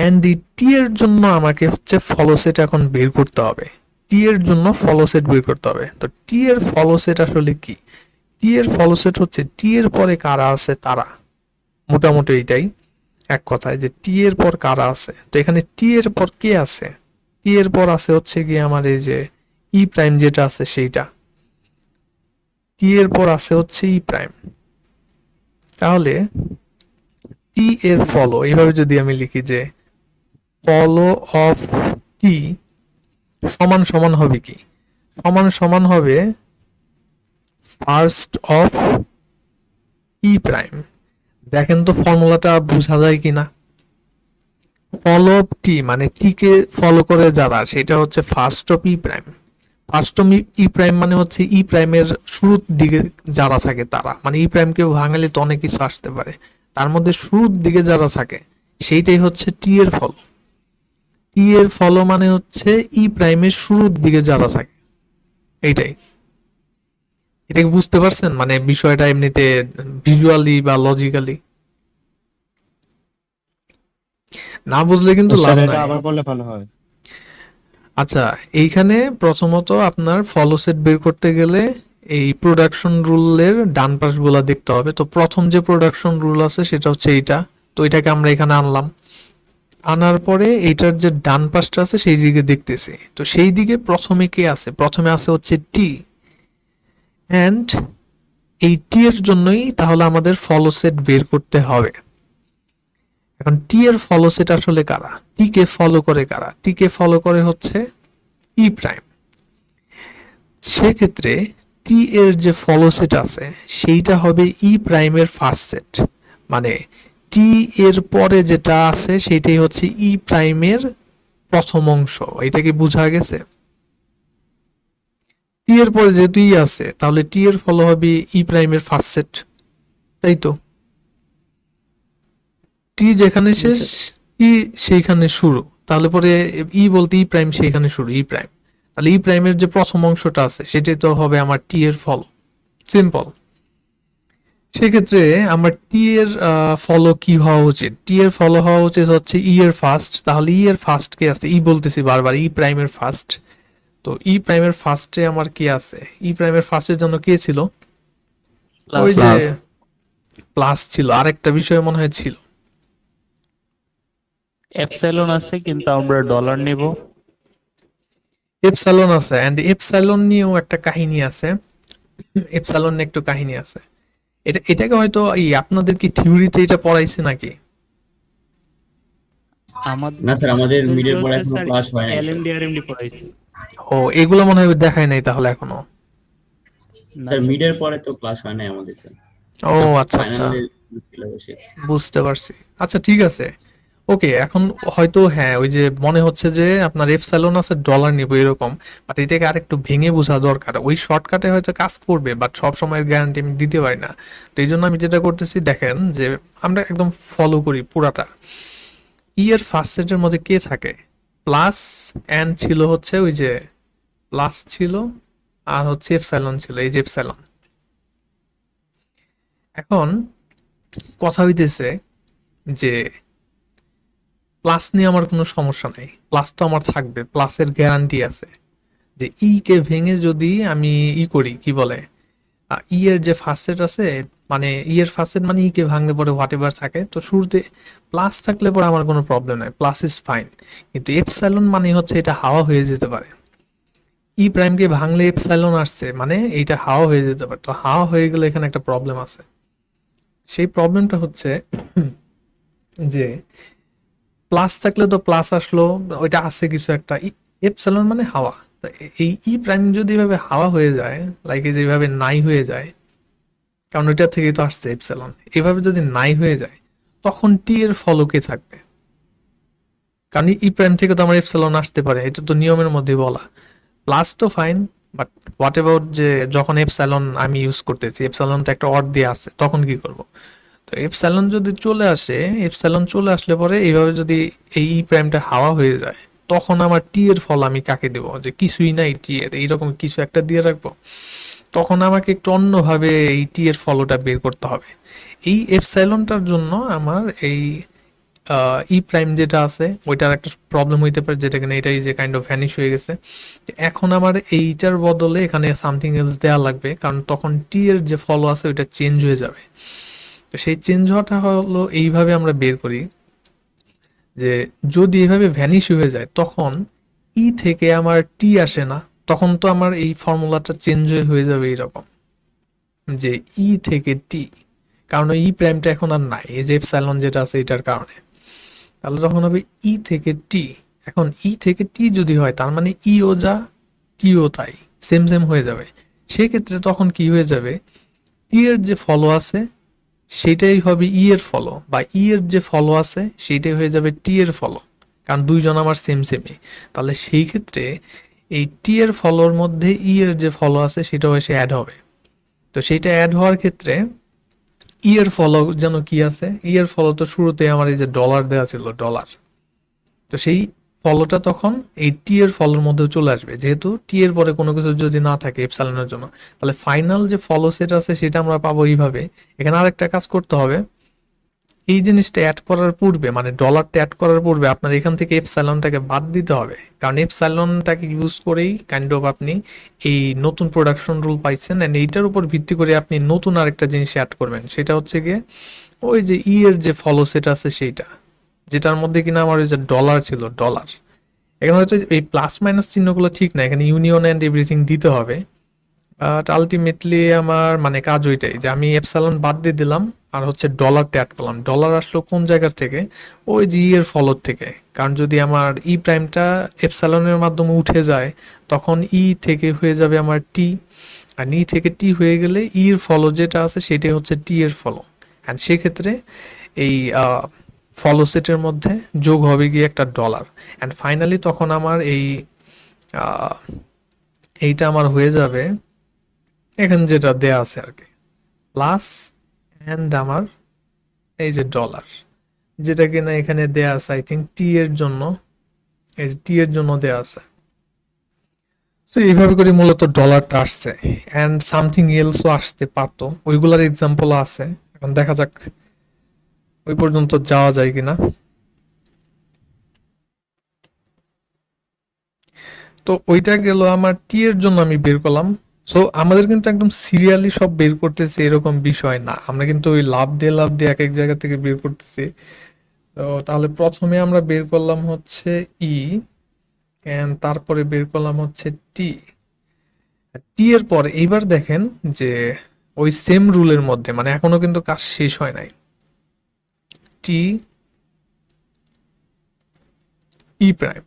এন্ড এই টি এর জন্য আমাকে হচ্ছে ফলো সেট এখন বের করতে হবে। টি এর জন্য ফলো সেট বের করতে হবে। তো টি এর ফলো সেট আসলে কি? টি এর ফলো সেট হচ্ছে টি এর পরে কারা আছে তারা, মোটামুটি এইটাই এক কথায় যে টি এর পর কারা আছে। তো এখানে টি এর পর কে আছে? টি এর পর আছে হচ্ছে গিয়ে আমার এই যে ই প্রাইম যেটা আছে সেইটা, টি এর পর আছে হচ্ছে ই প্রাইম। তাহলে টি এর ফলো এইভাবে যদি আমি লিখি যে ফলো অফ টি সমান সমান হবে কি? সমান সমান হবে ফার্স্ট অফ ই প্রাইম। দেখেন তো ফর্মুলাটা বোঝা যায় কিনা? ফলো অফ টি মানে টি কে ফলো করে যারা, সেটা হচ্ছে first of E prime. First of E prime মানে হচ্ছে ই প্রাইমের শুরুর দিকে যারা থাকে তারা, মানে ই প্রাইমকেও ভাঙালে তো অনেক কিছু আসতে পারে, তার মধ্যে শুরুর দিকে যারা থাকে সেইটাই হচ্ছে টি এর ফলো। টি এর ফলো মানে হচ্ছে ই প্রাইমের শুরুর দিকে যারা থাকে, এইটাই। এটা কি বুঝতে পারছেন মানে বিষয়টা এমনিতে ভিজুয়ালি বা লজিক্যালি? না বুঝলে কিন্তু লাভ স্যার এটা নাই। আবার বললে ভালো হয়। আচ্ছা, এইখানে প্রথমত আপনার ফলো সেট বের করতে গেলে এই প্রোডাকশন রুলের ডান পাশগুলা দেখতে হবে। তো প্রথম যে প্রোডাকশন রুল আছে সেটা হচ্ছে এইটা। তো এটাকে আমরা এখানে আনলাম, আনার পরে এইটার যে ডান পাশটা আছে সেই দিকে দেখতেছি। তো সেই দিকে প্রথমে কে আছে? প্রথমে আছে হচ্ছে টি, অ্যান্ড এই টি এর জন্যই তাহলে আমাদের ফলো সেট বের করতে হবে। এখন টি এর ফলো সেট আসলে কারা? টি কে ফলো করে কারা? টি কে ফলো করে হচ্ছে ই প্রাইম। সেক্ষেত্রে টি এর যে ফলো সেট আছে সেইটা হবে ই প্রাইমের ফার্স্ট সেট, মানে টি এর পরে যেটা আছে সেটাই হচ্ছে ই প্রাইমের প্রথম অংশ। এটা কি বোঝা গেছে? টি এর পরে যেহেতু ই আছে তাহলে টি এর ফলো হবে ই প্রাইমের ফার্স্ট সেট, তাই তো? টি যেখানে জি শেষ স্যার। ই সেইখানে শুরু, তাহলে পরে ই বলতে ই প্রাইম সেইখানে শুরু, ই প্রাইম। তাহলে ই প্রাইমের যে প্রথম অংশটা আছে সেটাই তো হবে আমার টি এর ফলো। সিম্পল। সেক্ষেত্রে আমার টি এর ফলো কি হওয়া উচিত? টি এর ফলো হওয়া উচিত হচ্ছে ই এর ফার্স্ট। তাহলে ই এর ফার্স্ট কে আছে? ই বলতেছি বারবার, ই প্রাইমের ফার্স্ট। তো ই প্রাইমের ফার্স্টে আমার কি আছে? ই প্রাইমের ফার্স্টের জন্য কে ছিল? ওই প্লাস। যে প্লাস ছিল, আরেকটা বিষয় মনে হয় ছিল। এপসাইলন আছে কিন্তু আমরা ডলার নেব। এপসাইলন আছে, এন্ড এপসাইলন নিয়েও একটা কাহিনী আছে। এপসাইলন নিয়ে একটু কাহিনী আছে। এটাকে হয়তো এই আপনাদের কি থিওরিতে এটা পড়াইছে নাকি? না স্যার, আমাদের আমাদেরকে মিডের পরে হচ্ছে এখনো স্যার ক্লাস হয় নাই স্যার। এলএমডি আরএমডি পড়াইছে। ও, এগুলো মনে হয় দেখায় নাই তাহলে এখনো। না স্যার স্যার, মিডের পরে তো ক্লাস হয় নাই আমাদের স্যার। ও এটা আচ্ছা আচ্ছা, ফাইনালের সিলেবাসে। বুঝতে পারছি। আচ্ছা ঠিক আছে, ওকে। এখন হয়তো হ্যাঁ, ওই যে মনে হচ্ছে যে আপনার এপসাইলন আছে ডলার নিব এরকম, বাট এটাকে আরেকটু ভেঙে বোঝা দরকার। ওই শর্টকাটে হয়তো কাজ করবে, বাট সব সময়ের গ্যারান্টি আমি দিতে পারি না। তো এই জন্য আমি যেটা করতেছি দেখেন, যে আমরা একদম ফলো করি পুরাটা। ই এর ফার্স্ট সেটের মধ্যে কে থাকে? প্লাস এন ছিল, হচ্ছে ওই যে প্লাস ছিল, আর হচ্ছে এপসাইলন ছিল, এই যে এপসাইলন। এখন কথা হইতেছে যে প্লাস নিয়ে আমার কোনো সমস্যা নেই, প্লাস তো আমার থাকবে, প্লাসের গ্যারান্টি আছে। যে ই কে ভেঙে যদি আমি করি, কি বলে, ই এর যে ফার্স্ট সেট আছে, মানে ই এর ফার্স্ট সেট মানে ই কে ভাঙলে পরে হোয়াট এভার থাকে, তো শুরুতে প্লাস থাকলে পরে আমার কোনো প্রবলেম নাই, প্লাস ইজ ফাইন। কিন্তু এপসাইলন মানে হচ্ছে এটা হাওয়া হয়ে যেতে পারে। ই প্রাইমকে ভাঙলে এপসাইলন আসছে মানে এইটা হাওয়া হয়ে যেতে পারে, তো হাওয়া হয়ে গেলে এখানে একটা প্রবলেম আছে। সেই প্রবলেমটা হচ্ছে যে প্লাস থাকলে তো প্লাস আসলো, ওইটা আছে কিছু একটা, এপসাইলন মানে হাওয়া। তো এই ই প্রাইম যদি এভাবে হাওয়া হয়ে যায়, লাইক যেভাবে নাই হয়ে যায়, কারণ ওইটা থেকেই তো আসছে এপসাইলন, এভাবে যদি নাই হয়ে যায় তখন টি এর ফলকে থাকবে। কারণ ই প্রাইম থেকে তো আমার এপসাইলন আসতে পারে, এটা তো নিয়মের মধ্যে বলা। প্লাস তো ফাইন, বাট হোয়াট অ্যাবাউট যে যখন এপসাইলন আমি ইউজ করতেছি, এপসাইলন তো একটা অর্ড দিয়ে আছে, তখন কি করব? তো এপসাইলন যদি চলে আসে, এপসাইলন চলে আসলে পরে এইভাবে যদি এই ই প্রাইমটা হাওয়া হয়ে যায়, তখন আমার টি এর ফল আমি কাকে দেবো? যে কিছুই নাই টি এর, এইরকম কিছু একটা দিয়ে রাখবো? তখন আমাকে একটু অন্যভাবে এই টি এর ফলটা বের করতে হবে। এই এপসাইলনটার জন্য আমার এই ই প্রাইম যেটা আছে ওইটার একটা প্রবলেম হইতে পারে, যেটা কিনা এটাই যে কাইন্ড অফ ভ্যানিশ হয়ে গেছে। এখন আমার এইটার বদলে এখানে সামথিং এলস দেওয়া লাগবে, কারণ তখন টি এর যে ফলো আছে ওইটা চেঞ্জ হয়ে যাবে। তো সেই চেঞ্জ হওয়াটা হলো এইভাবে আমরা বের করি, যে যদি এভাবে ভ্যানিশ হয়ে যায় তখন ই থেকে আমার টি আসে না, তখন তো আমার এই ফর্মুলাটা চেঞ্জ হয়ে যাবে এইরকম, যে ই থেকে টি, কারণ ই প্রাইমটা এখন আর নাই, এই যে এপসাইলন যেটা আছে এটার কারণে। তাহলে তখন হবে ই থেকে টি। এখন ই থেকে টি যদি হয় তার মানে ইও যা টিও তাই, সেম সেম হয়ে যাবে। সেক্ষেত্রে তখন কি হয়ে যাবে, টি এর যে ফলো আছে সেটাই হবে ই এর ফলো, বা ই এর যে ফলো আছে সেটাই হয়ে যাবে টি এর ফলো, কারণ দুইজন আমার সেম সেমই। তাহলে সেই ক্ষেত্রে এই টি এর ফলোর মধ্যে ই এর যে ফলো আছে সেটাও এসে অ্যাড হবে। তো সেইটা অ্যাড হওয়ার ক্ষেত্রে ই এর ফলো যেন কি আছে, ই এর ফলো তো শুরুতে আমার এই যে ডলার দেওয়া ছিল, ডলার। তো সেই ফলোটা তখন এই টি এর ফলোর মধ্যে চলে আসবে, যেহেতু টি এর পরে কোনো কিছু যদি না থাকে এপসাইলনের জন্য, তাহলে ফাইনাল যে ফলো সেট আছে সেটা আমরা পাবো এইভাবে। এখানে আরেকটা কাজ করতে হবে, এই জিনিসটা অ্যাড করার পূর্বে, মানে ডলারটা অ্যাড করার পূর্বে আপনার এখান থেকে এপসাইলনটাকে বাদ দিতে হবে, কারণ এপসাইলনটাকে ইউজ করেই কাইন্ড অফ আপনি এই নতুন প্রোডাকশন রুল পাইছেন, এন্ড এইটার উপর ভিত্তি করে আপনি নতুন আরেকটা জিনিস অ্যাড করবেন, সেটা হচ্ছে গিয়ে ওই যে ই এর যে ফলো সেট আছে সেইটা, যেটার মধ্যে কিনা আমার ওই যে ডলার ছিল, ডলার। এখানে হচ্ছে এই প্লাস মাইনাস চিহ্নগুলো ঠিক না, এখানে ইউনিয়ন অ্যান্ড এভরিথিং দিতে হবে। বাট আলটিমেটলি আমার মানে কাজ ওইটাই, যে আমি এপসাইলন বাদ দিয়ে দিলাম আর হচ্ছে ডলারটা অ্যাড করলাম। ডলার আসলো কোন জায়গার থেকে? ওই জি এর ফলোর থেকে। কারণ যদি আমার ই প্রাইমটা এপসাইলনের মাধ্যমে উঠে যায় তখন ই থেকে হয়ে যাবে আমার টি, আর ই থেকে টি হয়ে গেলে ই এর ফলো যেটা আছে সেটাই হচ্ছে টি এর ফলো। অ্যান্ড সেক্ষেত্রে এই ফলো সেটের মধ্যে যোগ হবে গিয়ে একটা ডলার। অ্যান্ড ফাইনালি তখন আমার আহ, এইটা আমার হয়ে যাবে এখানে যেটা দেয়া আছে আর কি, প্লাস অ্যান্ড আমার এই যে ডলার, যেটা কিনা এখানে দেয়া আছে আই থিঙ্ক টি এর জন্য, এই টি এর জন্য দেয়া আছে। তো এইভাবে করে মূলত ডলারটা আসছে। অ্যান্ড সামথিং এলসও আসতে পারতো, ওইগুলার এক্সাম্পল আছে। এখন দেখা যাক ওই পর্যন্ত যাওয়া যায় কিনা। তো ওইটা গেল আমার টি এর জন্য আমি বের করলাম। সো আমাদের কিন্তু একদম সিরিয়ালি সব বের করতেছে এরকম বিষয় না, আমরা কিন্তু ওই লাভ দিয়ে এক এক জায়গা থেকে বের করতেছি। তো তাহলে প্রথমে আমরা বের করলাম হচ্ছে ই, এন্ড তারপরে বের করলাম হচ্ছে টি। টি এর পর এইবার দেখেন যে ওই সেম রুলের মধ্যে, মানে এখনো কিন্তু কাজ শেষ হয় নাই, টি ই প্রাইম।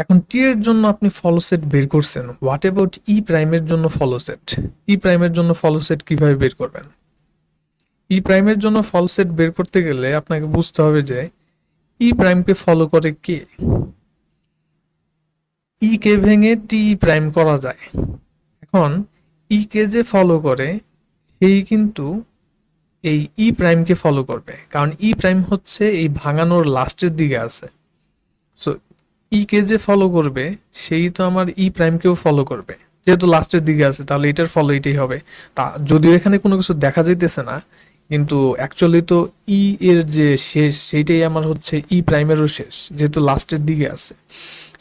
এখন টি এর জন্য আপনি ফলো সেট বের করছেন, হোয়াট অ্যাবাউট ই প্রাইমের জন্য ফলো সেট? ই প্রাইমের জন্য ফলো সেট কিভাবে বের করবেন? ই প্রাইমের জন্য ফলো সেট বের করতে গেলে আপনাকে বুঝতে হবে যে ই প্রাইমকে ফলো করে কে। ই কে ভেঙে টি প্রাইম করা যায়। এখন ই কে যে ফলো করে সেই কিন্তু এই ই প্রাইমকে ফলো করবে, কারণ ই প্রাইম হচ্ছে এই ভাঙানোর লাস্টের দিকে আছে। সো ই কে যে ফলো করবে সেই তো আমার ই প্রাইমকেও ফলো করবে, যেহেতু লাস্টের দিকে আছে তাহলে এটার ফলো এটাই হবে। তা যদিও এখানে কোনো কিছু দেখা যাইতেছে না, কিন্তু অ্যাকচুয়ালি তো ই এর যে শেষ সেইটাই আমার হচ্ছে ই প্রাইমেরও শেষ, যেহেতু লাস্টের দিকে আছে।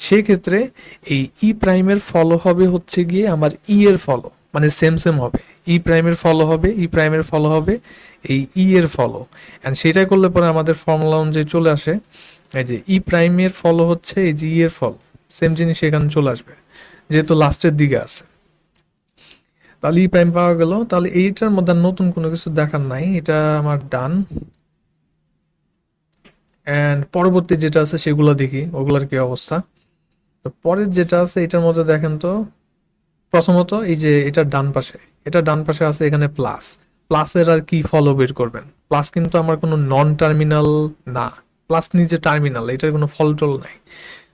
সেক্ষেত্রে এই ই প্রাইমের ফলো হবে হচ্ছে গিয়ে আমার ই এর ফলো, মানে সেম সেম হবে। ই প্রাইমের ফলো হবে, ই প্রাইমের ফলো হবে এই ই এর ফলো। অ্যান্ড সেটা করলে পরে আমাদের ফর্মুলা অনুযায়ী চলে আসে এই যে ই প্রাইমের ফলো হচ্ছে এই যে ই এর ফলো, সেম জিনিস এখানে চলে আসবে যেহেতু লাস্টের দিকে আছে। তাহলে ই প্রাইম পাওয়া গেল। তাহলে এইটার মধ্যে আর নতুন কোনো কিছু দেখার নাই, এটা আমার ডান। অ্যান্ড পরবর্তী যেটা আছে সেগুলো দেখি ওগুলার কি অবস্থা। তো পরের যেটা আছে এটার মধ্যে দেখেন তো, প্রথমত এই যে এটা ডান পাশে আছে এখানে প্লাস। প্লাসের আর কি ফলো বের করবেন? প্লাস কিন্তু আমার কোনো নন টার্মিনাল না, প্লাস নিজে টার্মিনাল, এটার কোনো ফল টল নাই,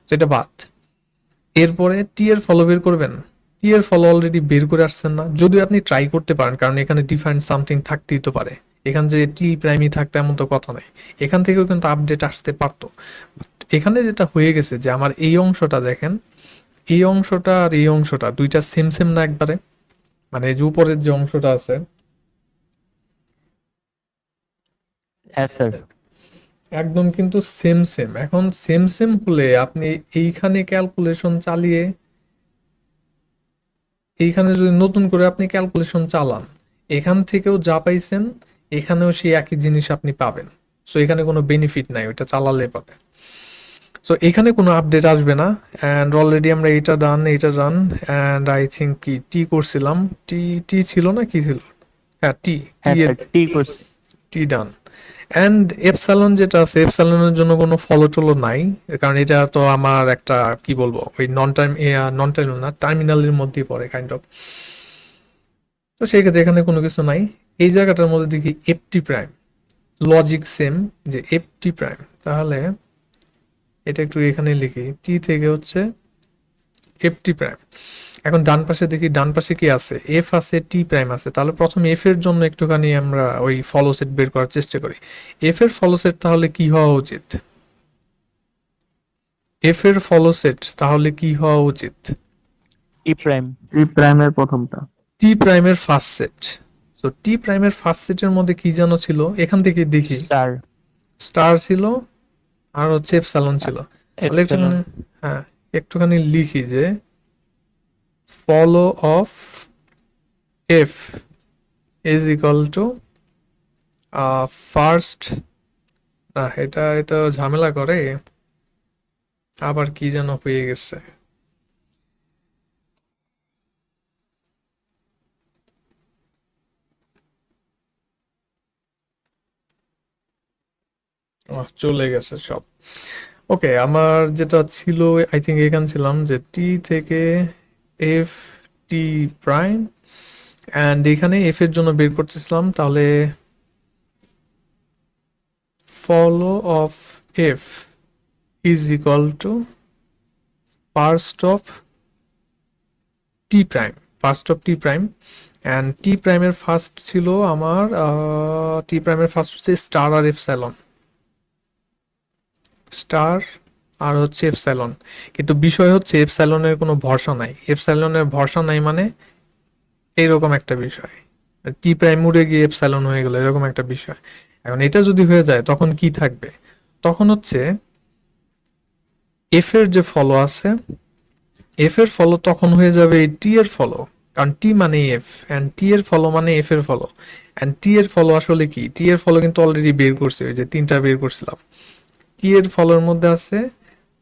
তো এটা বাদ। এরপরে টি এর ফলো বের করবেন। টি এর ফলো অলরেডি বের করে আসছেন না, যদিও আপনি ট্রাই করতে পারেন, কারণ এখানে ডিফারেন্ট সামথিং থাকতেই তো পারে। এখানে যে টি প্রাইমই থাকতে এমন তো কথা নাই, এখান থেকেও কিন্তু আপডেট আসতে পারতো। এখানে যেটা হয়ে গেছে যে আমার এই অংশটা দেখেন, এই অংশটা আর এই অংশটা দুইটা সেম সেম না একবারে, মানে এই যে উপরের যে অংশটা আছে হ্যাঁ স্যার। একদম কিন্তু সেম সেম। এখন সেম সেম হলে আপনি এইখানে ক্যালকুলেশন চালিয়ে এইখানে যদি নতুন করে আপনি ক্যালকুলেশন চালান, এখান থেকেও যা পাইছেন এখানেও সেই একই জিনিস আপনি পাবেন। সো এখানে কোনো বেনিফিট নাই, ওইটা চালালে পাবে। সো এখানে কোনো আপডেট আসবে না। অ্যান্ড অলরেডি আমরা এইটা ডান। অ্যান্ড আই থিঙ্ক কি টি করছিলাম, টি টি ছিল না কি ছিল, হ্যাঁ টি টি হ্যাঁ এর স্যার, টি করছি। টি ডান। অ্যান্ড এপসালন যেটা আছে এপসালনের জন্য কোনো ফলো টলো নাই, কারণ এটা তো আমার একটা কি বলবো ওই নন টার্মিনাল না, টার্মিনালের মধ্যেই পড়ে কাইন্ড অফ। তো সেই ক্ষেত্রে এখানে কোনো কিছু নাই। এই জায়গাটার মধ্যে দেখি এফটি প্রাইম, লজিক সেম যে এফটি প্রাইম, তাহলে এটা একটু এখানে লিখি, টি থেকে হচ্ছে এফটি প্রাইম। এখন ডান পাশে দেখি, ডান পাশে কি আছে, এফ আছে, টি প্রাইম আছে। তাহলে প্রথমে এফ এর জন্য একটুখানি আমরা ওই ফলো সেট বের করার চেষ্টা করি। এফ এর ফলো সেট তাহলে কি হওয়া উচিত? এফ এর ফলো সেট তাহলে কি হওয়া উচিত? টি প্রাইম। টি প্রাইমের প্রথমটা। টি প্রাইমের ফার্স্ট সেট। সো টি প্রাইমের ফার্স্ট সেটের মধ্যে কি যেন ছিল, এখান থেকে দেখি স্টার। স্টার ছিল আর হচ্ছে এপসালন ছিল। তাহলে এপসাইলন। একটুখানি, হ্যাঁ একটুখানি লিখি যে follow of F is equal to first, না এটা এটা ঝামেলা করে, আবার কি যেন হয়ে গেছে। চলে গেছে সব। ওকে, আমার যেটা ছিল আই থিঙ্ক এখানে ছিলাম যে টি থেকে এফ টি প্রাইম, অ্যান্ড এখানে এফ এর জন্য বের করতেছিলাম, তাহলে ফলো of F is equal to first of T prime, first of T prime, and T প্রাইমের ফার্স্ট ছিল আমার টি প্রাইমের ফার্স্ট হচ্ছে স্টার আর এপসাইলন, স্টার আর হচ্ছে এপসাইলন। কিন্তু বিষয় হচ্ছে এপসাইলনের কোনো ভরসা নাই, এপসাইলনের ভরসা নাই মানে এইরকম একটা বিষয়, টি প্রাইম উড়ে গিয়ে এপসাইলন হয়ে গেল এরকম একটা বিষয়। এখন এটা যদি হয়ে যায় তখন কি থাকবে, তখন হচ্ছে এফ এর যে ফলো আছে, এফ এর ফলো তখন হয়ে যাবে এই টি এর ফলো, কারণ টি মানে এফ অ্যান্ড টি এর ফলো মানে এফ এর ফলো, অ্যান্ড টি এর ফলো আসলে কি, টি এর ফলো কিন্তু অলরেডি বের করছে, ওই যে তিনটা বের করছিলাম, টি এর ফলোর মধ্যে আছে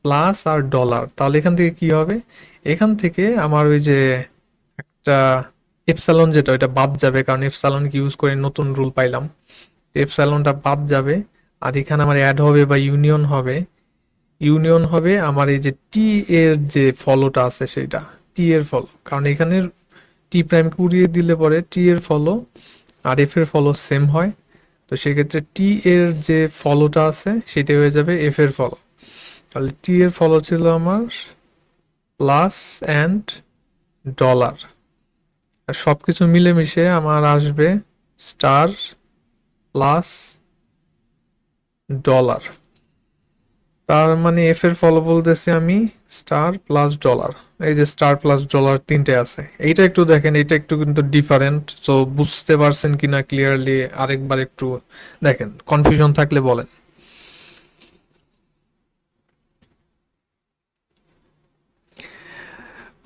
প্লাস আর ডলার, তাহলে এখান থেকে কি হবে, এখান থেকে আমার ওই যে একটা এপসাইলন যেটা ওইটা বাদ যাবে, কারণ এপসাইলনকে ইউজ করে নতুন রুল পাইলাম, এপসাইলনটা বাদ যাবে, আর এখানে আমার অ্যাড হবে বা ইউনিয়ন হবে, ইউনিয়ন হবে আমার এই যে টি এর যে ফলোটা আছে সেটা, টি এর ফলো, কারণ এখানে টি প্রাইমকে উড়িয়ে দিলে পরে টি এর ফলো আর এফ এর ফলো সেম হয়, তো সেক্ষেত্রে টি এর যে ফলোটা আছে সেটা হয়ে যাবে এফ এর ফলো, তাহলে টি এর ফলো ছিল আমার প্লাস অ্যান্ড ডলার, আর সবকিছু মিলেমিশে আমার আসবে স্টার প্লাস ডলার, তার মানে এফ এর ফলো বলতেছি আমি স্টার প্লাস ডলার, এই যে স্টার প্লাস ডলার তিনটে আছে, এইটা একটু দেখেন, এটা একটু কিন্তু ডিফারেন্ট, তো বুঝতে পারছেন কিনা ক্লিয়ারলি আরেকবার একটু দেখেন, কনফিউশন থাকলে বলেন।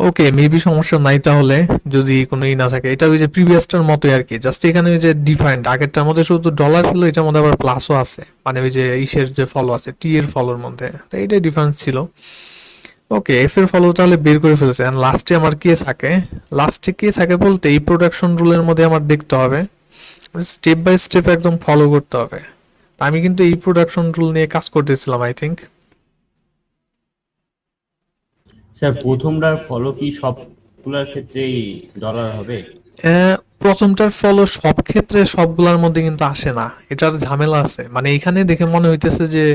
ওকে, মেবি সমস্যা নাই, তাহলে যদি কোনো ই না থাকে, এটা ওই যে প্রিভিয়াসটার মতোই আর কি, জাস্ট এখানে ওই যে ডিফারেন্ট, আগেরটার মধ্যে শুধু ডলার ছিল, এটার মধ্যে আবার প্লাসও আছে, মানে ওই যে ইসের যে ফলো আছে টি এর ফলোর মধ্যে, তো এইটাই ডিফারেন্স ছিল। ওকে, এফ এর ফলো তাহলে বের করে ফেলছে, এন্ড লাস্টে আমার কে থাকে, লাস্টে কে থাকে বলতে এই প্রোডাকশন রুলের মধ্যে আমার দেখতে হবে, স্টেপ বাই স্টেপ একদম ফলো করতে হবে, আমি কিন্তু এই প্রোডাকশন রুল নিয়ে কাজ করতেছিলাম আই থিঙ্ক। স্যার প্রথমটার ফলো কি সবগুলোর ক্ষেত্রেই ডলার হবে? প্রথমটার ফলো সব ক্ষেত্রে সবগুলোর মধ্যে কিন্তু আসে না, এটার ঝামেলা আছে, মানে এখানে দেখে মনে হইতেছে যে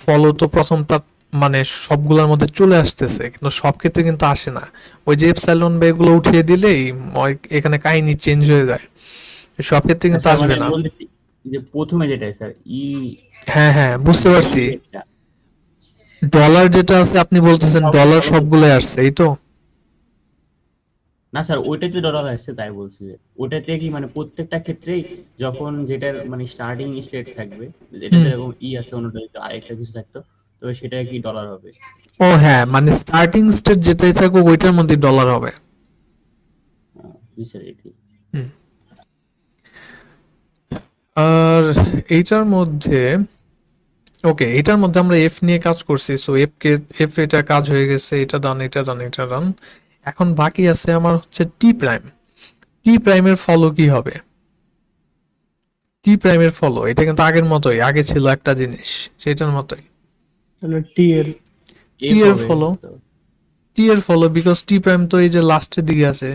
ফলো তো প্রথমটা মানে সবগুলোর মধ্যে চলে আসতেছে, কিন্তু সব ক্ষেত্রে কিন্তু আসে না, ওই যে এপসাইলন বা এগুলো উঠিয়ে দিলেই এখানে কাহিনী চেঞ্জ হয়ে যায়, সব ক্ষেত্রে কিন্তু স্যার আসবে মানে না। বলতেছি যে প্রথমে যেটা স্যার হ্যাঁ হ্যাঁ, বুঝতে পারছি, এটা ডলার যেটা আছে আপনি বলতেছেন ডলার সবগুলোই আসছে, এই তো। না স্যার, ওইটাতে ডলার আসছে তাই বলছি, যে ওইটাতে কি মানে প্রত্যেকটা ক্ষেত্রেই যখন যেটার মানে স্টার্টিং স্টেট থাকবে, এটা হুম। যেরকম আছে অন্যটা আরেকটা কিছু থাকতো, তো সেটা কি ডলার হবে? ও হ্যাঁ, মানে স্টার্টিং স্টেট যেটাই থাকুক ওইটার মধ্যে ডলার হবে। জি স্যার, এটি হুম। আর এইটার মধ্যে ওকে, এটার মধ্যে আমরা এফ নিয়ে কাজ করছি, সো এফ এটা কাজ হয়ে গেছে, এটা ডান এটা ডান এটা ডান, এখন বাকি আছে আমার হচ্ছে টি প্রাইম, টি প্রাইমের ফলো কি হবে, টি প্রাইমের ফলো এটা কিন্তু আগের মতোই, আগে ছিল একটা জিনিস সেটার মতোই, তাহলে টি এর টি এর হবে ফলো, তো। টি এর ফলো বিকজ টি প্রাইম তো এই যে লাস্টের দিকে আছে,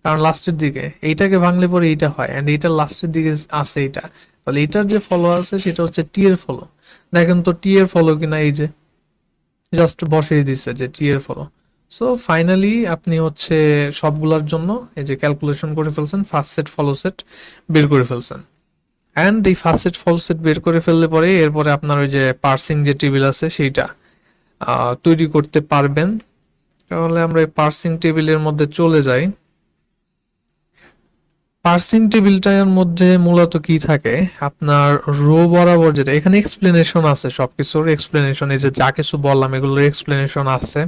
কারণ লাস্টের দিকে এইটাকে ভাঙলে পরে এইটা হয়, এন্ড এইটা লাস্টের দিকে আছে এইটা, তাহলে এটার যে ফলো আছে সেটা হচ্ছে টি এর ফলো, দেখেন তো টি এর ফলো কিনা, এই যে জাস্ট বসিয়ে দিচ্ছে যে টি এর ফলো। সো ফাইনালি আপনি হচ্ছে সবগুলোর জন্য এই যে ক্যালকুলেশন করে ফেলছেন, ফার্স্ট সেট ফলো সেট বের করে ফেলছেন, অ্যান্ড এই ফার্স্ট সেট ফলো সেট বের করে ফেললে পরে এরপরে আপনার ওই যে পার্সিং যে টেবিল আছে সেইটা তৈরি করতে পারবেন। তাহলে আমরা এই পার্সিং টেবিলের মধ্যে চলে যাই। পার্সিং টেবিলটার মধ্যে মূলত কি থাকে, আপনার রো বরাবর যেটা, এখানে এক্সপ্লেনেশন আছে, সবকিছুর এক্সপ্লেনেশন, এই যে যা কিছু বললাম এগুলোর এক্সপ্লেনেশন আছে,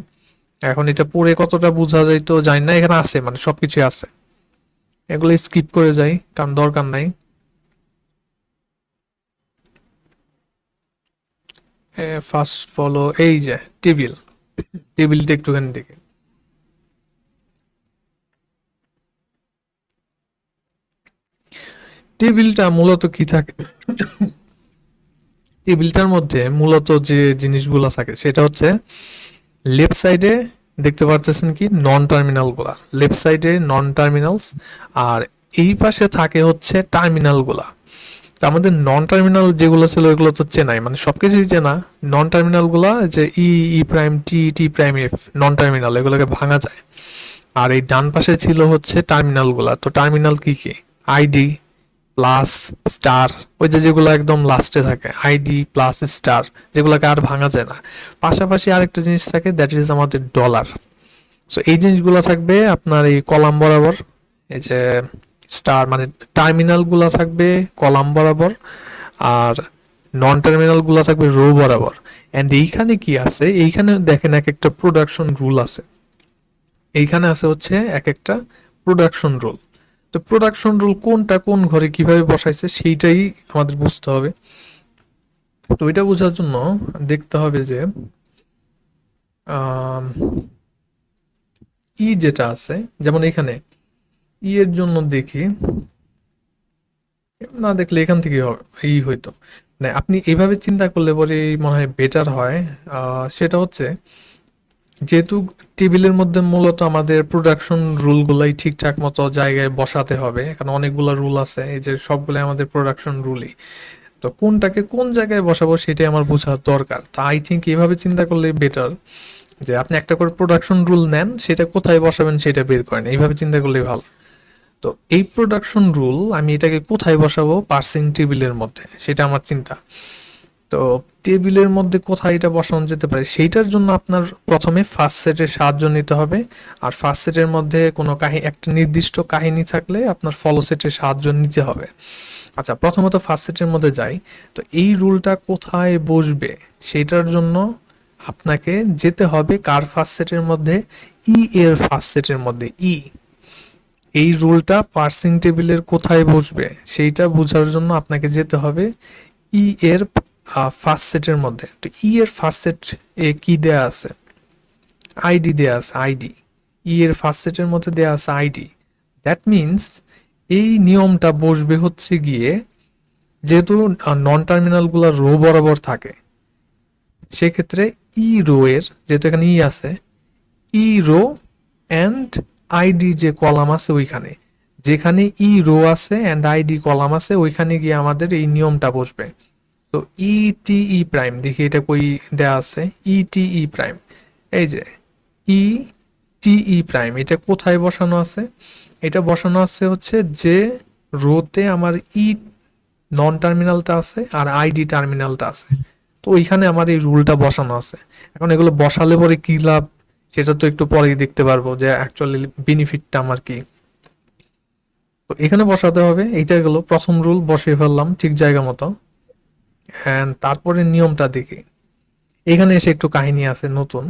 এখন এটা পড়ে কতটা বোঝা যায় তো জানি না, এখানে আছে মানে সবকিছু আছে, এগুলো স্কিপ করে যাই কারণ দরকার নাই। ফার্স্ট ফলো এই যে টেবিলটা একটুখানি দেখে, টেবিলটা মূলত কি থাকে, টেবিলটার মধ্যে মূলত যে জিনিসগুলো থাকে সেটা হচ্ছে লেফট সাইডে দেখতে পারতেছেন কি নন টার্মিনাল গুলা, লেফট সাইডে নন টার্মিনালস, আর এই পাশে থাকে হচ্ছে টার্মিনাল গুলা। তো আমাদের নন টার্মিনাল যেগুলো ছিল ওইগুলো তো চেনাই, মানে সবকিছুই চেনা। নন টার্মিনাল গুলা যে ই, ই প্রাইম, টি, টি প্রাইম, এফ, নন টার্মিনাল, এগুলোকে ভাঙা যায়। আর এই ডান পাশে ছিল হচ্ছে টার্মিনাল গুলা। তো টার্মিনাল কি কি? আইডি প্লাস স্টার, ওই যে যেগুলো একদম লাস্টে থাকে, আইডি প্লাস স্টার, যেগুলোকে আর ভাঙা যায় না। পাশাপাশি আরেকটা জিনিস থাকে, দ্যাট ইজ আমাদের ডলার। সো এই জিনিসগুলো থাকবে আপনার এই কলাম বরাবর, এই যে স্টার মানে টার্মিনাল গুলা থাকবে কলাম বরাবর, আর নন টার্মিনাল গুলা থাকবে রো বরাবর। এন্ড এইখানে কি আছে, এইখানে দেখেন এক একটা প্রোডাকশন রুল আছে। এইখানে আছে হচ্ছে এক একটা প্রোডাকশন রুল। তো প্রোডাকশন রুল কোনটা কোন ঘরে কিভাবে বসাইছে সেইটাই আমাদের বুঝতে হবে। তো এটা বোঝার জন্য দেখতে হবে যে ই যেটা আছে, যেমন এখানে ই এর জন্য দেখি, না দেখলে এখান থেকে ই হইতো, মানে আপনি এইভাবে চিন্তা করলে পরে মনে হয় বেটার হয়। সেটা হচ্ছে যেহেতু টেবিলের মধ্যে মূলত আমাদের প্রোডাকশন রুলগুলাই ঠিকঠাক মতো জায়গায় বসাতে হবে, এখানে অনেকগুলো রুল আছে, এই যে সবগুলো আমাদের প্রোডাকশন রুলই। তো কোনটাকে কোন জায়গায় বসাবো সেটাই আমার বোঝা দরকার। তো আই থিঙ্ক এইভাবে চিন্তা করলে বেটার, যে আপনি একটা করে প্রোডাকশন রুল নেন, সেটা কোথায় বসাবেন সেটা বের করেন, এইভাবে চিন্তা করলেই ভালো। তো এই প্রোডাকশন রুল আমি এটাকে কোথায় বসাবো? পার্সিং টেবিলের মধ্যে, সেটা আমার চিন্তা। তো টেবিলের মধ্যে কোথায় এটা বসানো যেতে পারে, সেইটার জন্য আপনার প্রথমে ফার্স্ট সেটের সাহায্য নিতে হবে। আর ফার্স্ট সেটের মধ্যে কোনো একটা নির্দিষ্ট কাহিনী থাকলে আপনার ফলো সেটের সাহায্য নিতে হবে। আচ্ছা, প্রথমত ফার্স্ট সেটের মধ্যে যাই। তো এই রুলটা কোথায় বসবে সেটার জন্য আপনাকে যেতে হবে কার ফার্স্ট সেটের মধ্যে? ই এর ফার্স্ট সেটের মধ্যে। এই রুলটা পার্সিং টেবিলের কোথায় বসবে সেইটা বোঝার জন্য আপনাকে যেতে হবে ই এর ফার্স্ট সেটের মধ্যে। তো ই এর ফার্স্ট সেট এ কি দেয়া আছে? আইডি দেয়া আছে, আইডি। ই এর ফার্স্ট সেটের মধ্যে দেয়া আছে আইডি। দ্যাট মিনস এই নিয়মটা বসবে হচ্ছে গিয়ে, যেহেতু নন টার্মিনাল গুলা রো বরাবর থাকে, সেক্ষেত্রে ই রো এর, যেহেতু এখানে ই আছে, ই রো অ্যান্ড আইডি যে কলাম আছে ওইখানে, যেখানে ই রো আছে অ্যান্ড আইডি কলাম আছে, ওইখানে গিয়ে আমাদের এই নিয়মটা বসবে। তো ই টি ই প্রাইম, দেখি এটা কই দেয়া আছে, ই টি ই প্রাইম, এই যে ই টি ই প্রাইম, এটা কোথায় বসানো আছে? এটা বসানো আছে হচ্ছে যে রোতে আমার ই নন টার্মিনালটা আছে আর আইডি টার্মিনালটা আছে। তো ওইখানে আমার এই রুলটা বসানো আছে। এখন এগুলো বসালে পরে কি লাভ সেটা তো একটু পরেই দেখতে পারবো যে অ্যাকচুয়ালি বেনিফিটটা আমার কি। তো এখানে বসাতে হবে, এইটা গেল প্রথম রুল, বসিয়ে ফেললাম ঠিক জায়গা মতো। অ্যান্ড তারপরে নিয়মটা দেখি, এখানে এসে একটু কাহিনী আছে নতুন।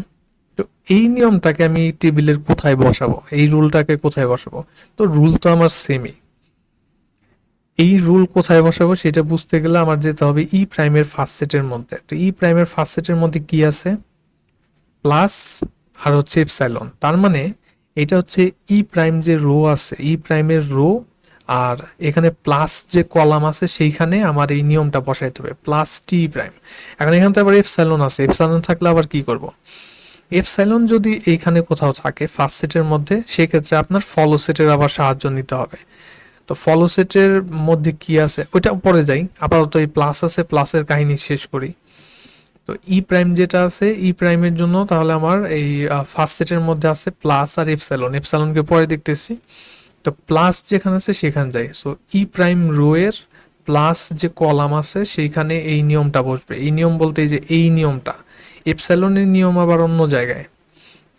তো এই নিয়মটাকে আমি টেবিলের কোথায় বসাবো, এই রুলটাকে কোথায় বসাবো? তো রুল তো আমার সেমই, এই রুল কোথায় বসাবো সেটা বুঝতে গেলে আমার যেতে হবে ই প্রাইমের ফার্স্ট সেটের মধ্যে। তো ই প্রাইমের ফার্স্ট সেটের মধ্যে কি আছে? প্লাস আর হচ্ছে এপসাইলন। তার মানে এটা হচ্ছে ই প্রাইম যে রো আছে, ই প্রাইমের রো, আর এখানে প্লাস যে কলাম আছে সেইখানে আমার এই নিয়মটা বসাইতে হবে, প্লাস টি প্রাইম। এখন এখানে তো আবার এপসাইলন আছে, এপসাইলন থাকলে আবার কি করব? এপসাইলন যদি এইখানে কোথাও থাকে ফার্স্ট সেটের মধ্যে, সেক্ষেত্রে আপনার ফলো সেটের আবার সাহায্য নিতে হবে। তো ফলো সেটের মধ্যে কি আছে ওইটা পরে যাই, আপাতত এই প্লাস আছে, প্লাসের কাহিনী শেষ করি। তো ই প্রাইম যেটা আছে, ই প্রাইমের জন্য তাহলে আমার এই ফার্স্ট সেটের মধ্যে আছে প্লাস আর এপসাইলন, এপসাইলনকে পরে দেখতেছি। তো প্লাস যেখানে আছে সেখানে যাই। সো ই প্রাইম রো এর প্লাস যে কলাম আছে সেইখানে এই নিয়মটা বসবে। এই নিয়ম বলতে এই যে এই নিয়মটা, এপসাইলনের নিয়ম আবার অন্য জায়গায়,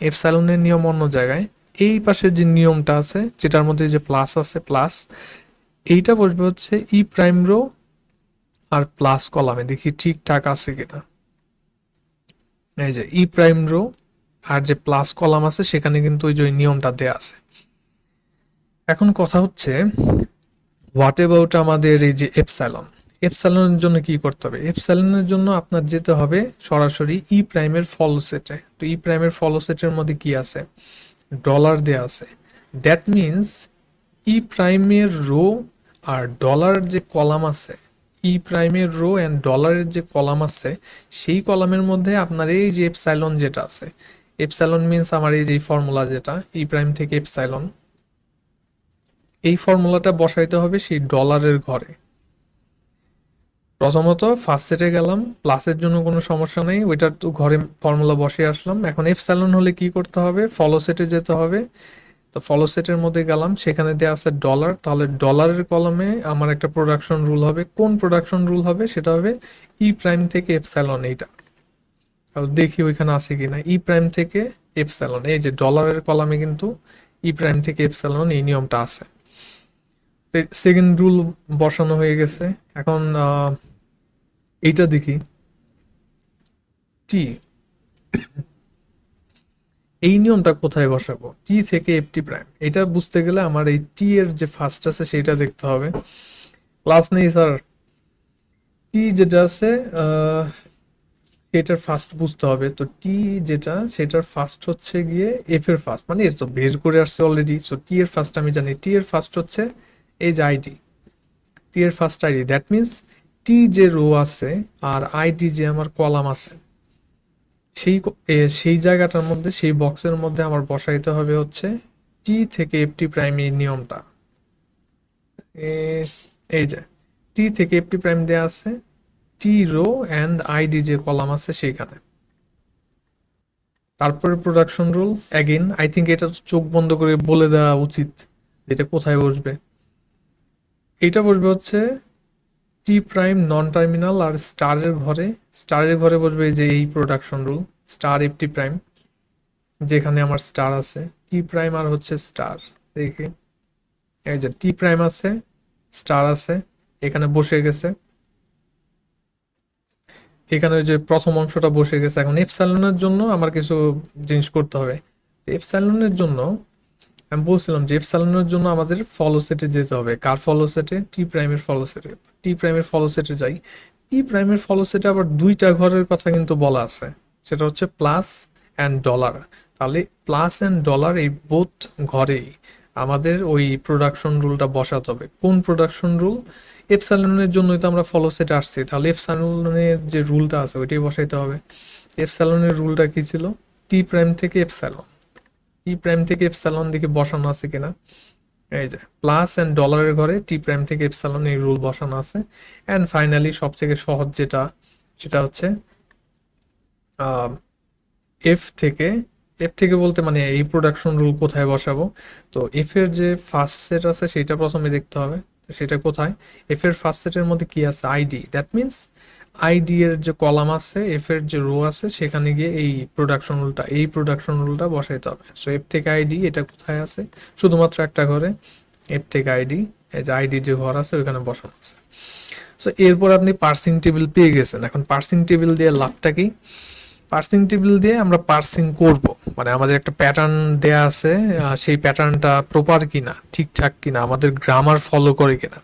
এপসাইলনের নিয়ম অন্য জায়গায়। এই পাশের যে নিয়মটা আছে যেটার মধ্যে যে প্লাস আছে, প্লাস এইটা বসবে হচ্ছে ই প্রাইম রো আর প্লাস কলামে। দেখি ঠিকঠাক আছে কিনা। এই যে ই প্রাইম রো আর যে প্লাস কলাম আছে সেখানে কিন্তু ওই যে নিয়মটা দেয়া আছে। এখন কথা হচ্ছে হোয়াট অ্যাবাউট আমাদের এই যে এপসাইলন, এপসাইলনের জন্য কি করতে হবে? এপসাইলনের জন্য আপনার যেতে হবে সরাসরি ই প্রাইমের ফলো সেটে। তো ই প্রাইমের ফলো সেটের মধ্যে কি আছে? ডলার দেয়া আছে। দ্যাট মিনস ই প্রাইমের রো আর ডলার যে কলাম আছে, ই প্রাইমের রো অ্যান্ড ডলারের যে কলাম আছে, সেই কলামের মধ্যে আপনার এই যে এপসাইলন যেটা আছে, এপসাইলন মিন্স আমার এই যে ফর্মুলা যেটা ই প্রাইম থেকে এপসাইলন, এই ফর্মুলাটা বসাইতে হবে সেই ডলারের ঘরে। প্রথমত ফার্স্ট সেটে গেলাম, প্লাসের জন্য কোনো সমস্যা নেই, ওইটার তো ঘরে ফর্মুলা বসিয়ে আসলাম। এখন এপসাইলন হলে কি করতে হবে, ফলো সেটে যেতে হবে। তো ফলো সেটের মধ্যে গেলাম, সেখানে দেওয়া আছে ডলার, তাহলে ডলারের কলমে আমার একটা প্রোডাকশন রুল হবে। কোন প্রোডাকশন রুল হবে, সেটা হবে ই প্রাইম থেকে এপসাইলন। এইটা দেখি ওইখানে আছে কিনা, ই প্রাইম থেকে এপসাইলন, এই যে ডলারের কলামে কিন্তু ই প্রাইম থেকে এপসাইলন এই নিয়মটা আছে। সেকেন্ড রুল বসানো হয়ে গেছে। এখন এইটা দেখি টি, এই নিয়মটা কোথায় বসাবো, টি থেকে এফটি প্রাইম। এটা বুঝতে গেলে আমার এই টি এর যে ফার্স্ট আছে সেটা দেখতে হবে। ক্লাস নেই স্যার, টি যেটা আছে এটার ফার্স্ট বুঝতে হবে। তো টি যেটা সেটার ফার্স্ট হচ্ছে গিয়ে এফ এর ফার্স্ট, মানে এর তো বের করে আসছে অলরেডি। সো টি এর ফার্স্ট আমি জানি, টি এর ফার্স্ট হচ্ছে এই যে আইডি, টি এর ফার্স্ট আইডি। দ্যাট মিনস টি যে রো আছে আর আইডি যে আমার কলাম আছে, সেই জায়গাটার মধ্যে, সেই বক্সের মধ্যে আমার বসাইতে হবে হচ্ছে টি থেকে এফটি প্রাইম এই নিয়মটা। এই যে টি থেকে এফটি প্রাইম দেয়া আছে, টি রো অ্যান্ড আইডি যে কলাম আছে সেইখানে। তারপরে production rule again, I think এটা চোখ বন্ধ করে বলে দেওয়া উচিত এটা কোথায় বসবে। এইটা বসবে হচ্ছে টি প্রাইম নন টার্মিনাল আর স্টারের ঘরে। স্টারের ঘরে বসবে এই যে এই production rule star FT prime, যেখানে আমার স্টার আছে টি প্রাইম আর হচ্ছে স্টার। দেখি এই যে টি প্রাইম আছে, স্টার আছে, এখানে বসে গেছে, এখানে ওই যে প্রথম অংশটা বসে গেছে। এখন এপসাইলনের জন্য আমার কিছু জিনিস করতে হবে। এপসাইলনের জন্য আমি বলছিলাম যে এপসাইলনের জন্য আমাদের ফলো সেটে যেতে হবে। কার ফলো সেটে, টি প্রাইমের ফলো সেটে। টি প্রাইমের ফলো সেটে যাই, টি প্রাইমের ফলো সেটে আবার দুইটা ঘরের কথা কিন্তু বলা আছে, সেটা হচ্ছে প্লাস অ্যান্ড ডলার। তাহলে প্লাস অ্যান্ড ডলার এই বোথ ঘরেই আমাদের ওই প্রোডাকশন রুলটা বসাতে হবে। কোন প্রোডাকশন রুল, এপসাইলনের জন্যই তো আমরা ফলো সেটে আসছি, তাহলে এপসাইলনের যে রুলটা আছে ওইটাই বসাইতে হবে। এপসাইলনের রুলটা কি ছিল, টি প্রাইম থেকে এপসাইলন, টি প্রাইম থেকে এপসাইলন দেখি বসানো আছে কিনা। এই যে প্লাস অ্যান্ড ডলারের ঘরে টি প্রাইম থেকে এপসাইলন এই রুল বসানো আছে। অ্যান্ড ফাইনালি সবথেকে সহজ যেটা, সেটা হচ্ছে এফ থেকে, এফ থেকে বলতে মানে এই প্রোডাকশন রুল কোথায় বসাবো। তো এফ এর যে ফার্স্ট সেট আছে সেটা প্রথমে দেখতে হবে, তো সেটা কোথায়, এফ এর ফার্স্ট সেটের মধ্যে কি আছে, আইডি। দ্যাট মিনস আইডি এর যে কলাম আছে, এফ এর যে রো আছে, সেখানে গিয়ে এই প্রোডাকশন রুলটা, এই প্রোডাকশন রুলটা বসাইতে হবে। সো এফ থেকে আইডি এটা কোথায় আছে, শুধুমাত্র একটা ঘরে, এফ থেকে আইডি, এই যে আইডি যে ঘর আছে ওইখানে বসানো আছে। সো এরপর আপনি পার্সিং টেবিল পেয়ে গেছেন। এখন পার্সিং টেবিল দিয়ে লাভটা কি, পার্সিং টেবিল দিয়ে আমরা পার্সিং করব, মানে আমাদের একটা প্যাটার্ন দেয়া আছে, সেই প্যাটার্নটা প্রপার কিনা, ঠিকঠাক কিনা, আমাদের গ্রামার ফলো করে কিনা।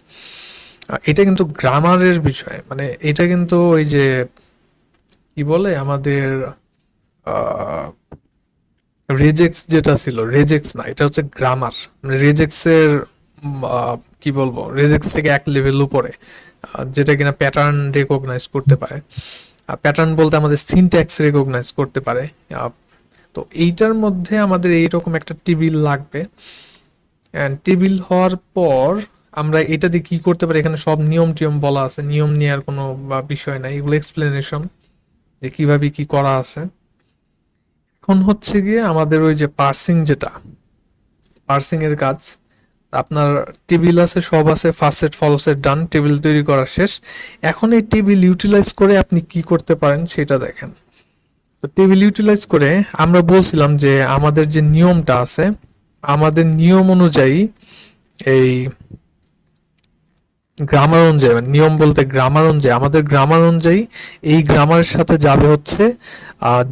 এটা কিন্তু গ্রামারের বিষয়, মানে এটা কিন্তু ওই যে কি বলে আমাদের রেজেক্স যেটা ছিল, রেজেক্স না, এটা হচ্ছে গ্রামার। মানে রেজেক্সের কি বলবো, রেজেক্স থেকে এক লেভেল উপরে, যেটা কিনা প্যাটার্ন রেকগনাইজ করতে পারে। প্যাটার্ন বলতে আমাদের সিনট্যাক্স রেকগনাইজ করতে পারে। তো এইটার মধ্যে আমাদের এইরকম একটা টেবিল লাগবে। অ্যান্ড টেবিল হওয়ার পর আমরা এটা দিয়ে কি করতে পারি, এখানে সব নিয়ম টিয়ম বলা আছে, নিয়ম নেওয়ার কোনো বিষয় নাই, এগুলো এক্সপ্লেনেশন যে কিভাবে কি করা আছে। এখন হচ্ছে গিয়ে আমাদের ওই যে পার্সিং, যেটা পার্সিং এর কাজ, আপনার টেবিল আছে, সব আছে, ফার্স্ট সেট ফলো সেট ডান, টেবিল তৈরি করা শেষ। এখন এই টেবিল ইউটিলাইজ করে আপনি কি করতে পারেন সেটা দেখেন। তো টেবিল ইউটিলাইজ করে আমরা বলছিলাম যে আমাদের যে নিয়মটা আছে, আমাদের নিয়ম অনুযায়ী এই গ্রামার অনুযায়ী, মানে নিয়ম বলতে গ্রামার অনুযায়ী, আমাদের গ্রামার অনুযায়ী এই গ্রামারের সাথে যাবে হচ্ছে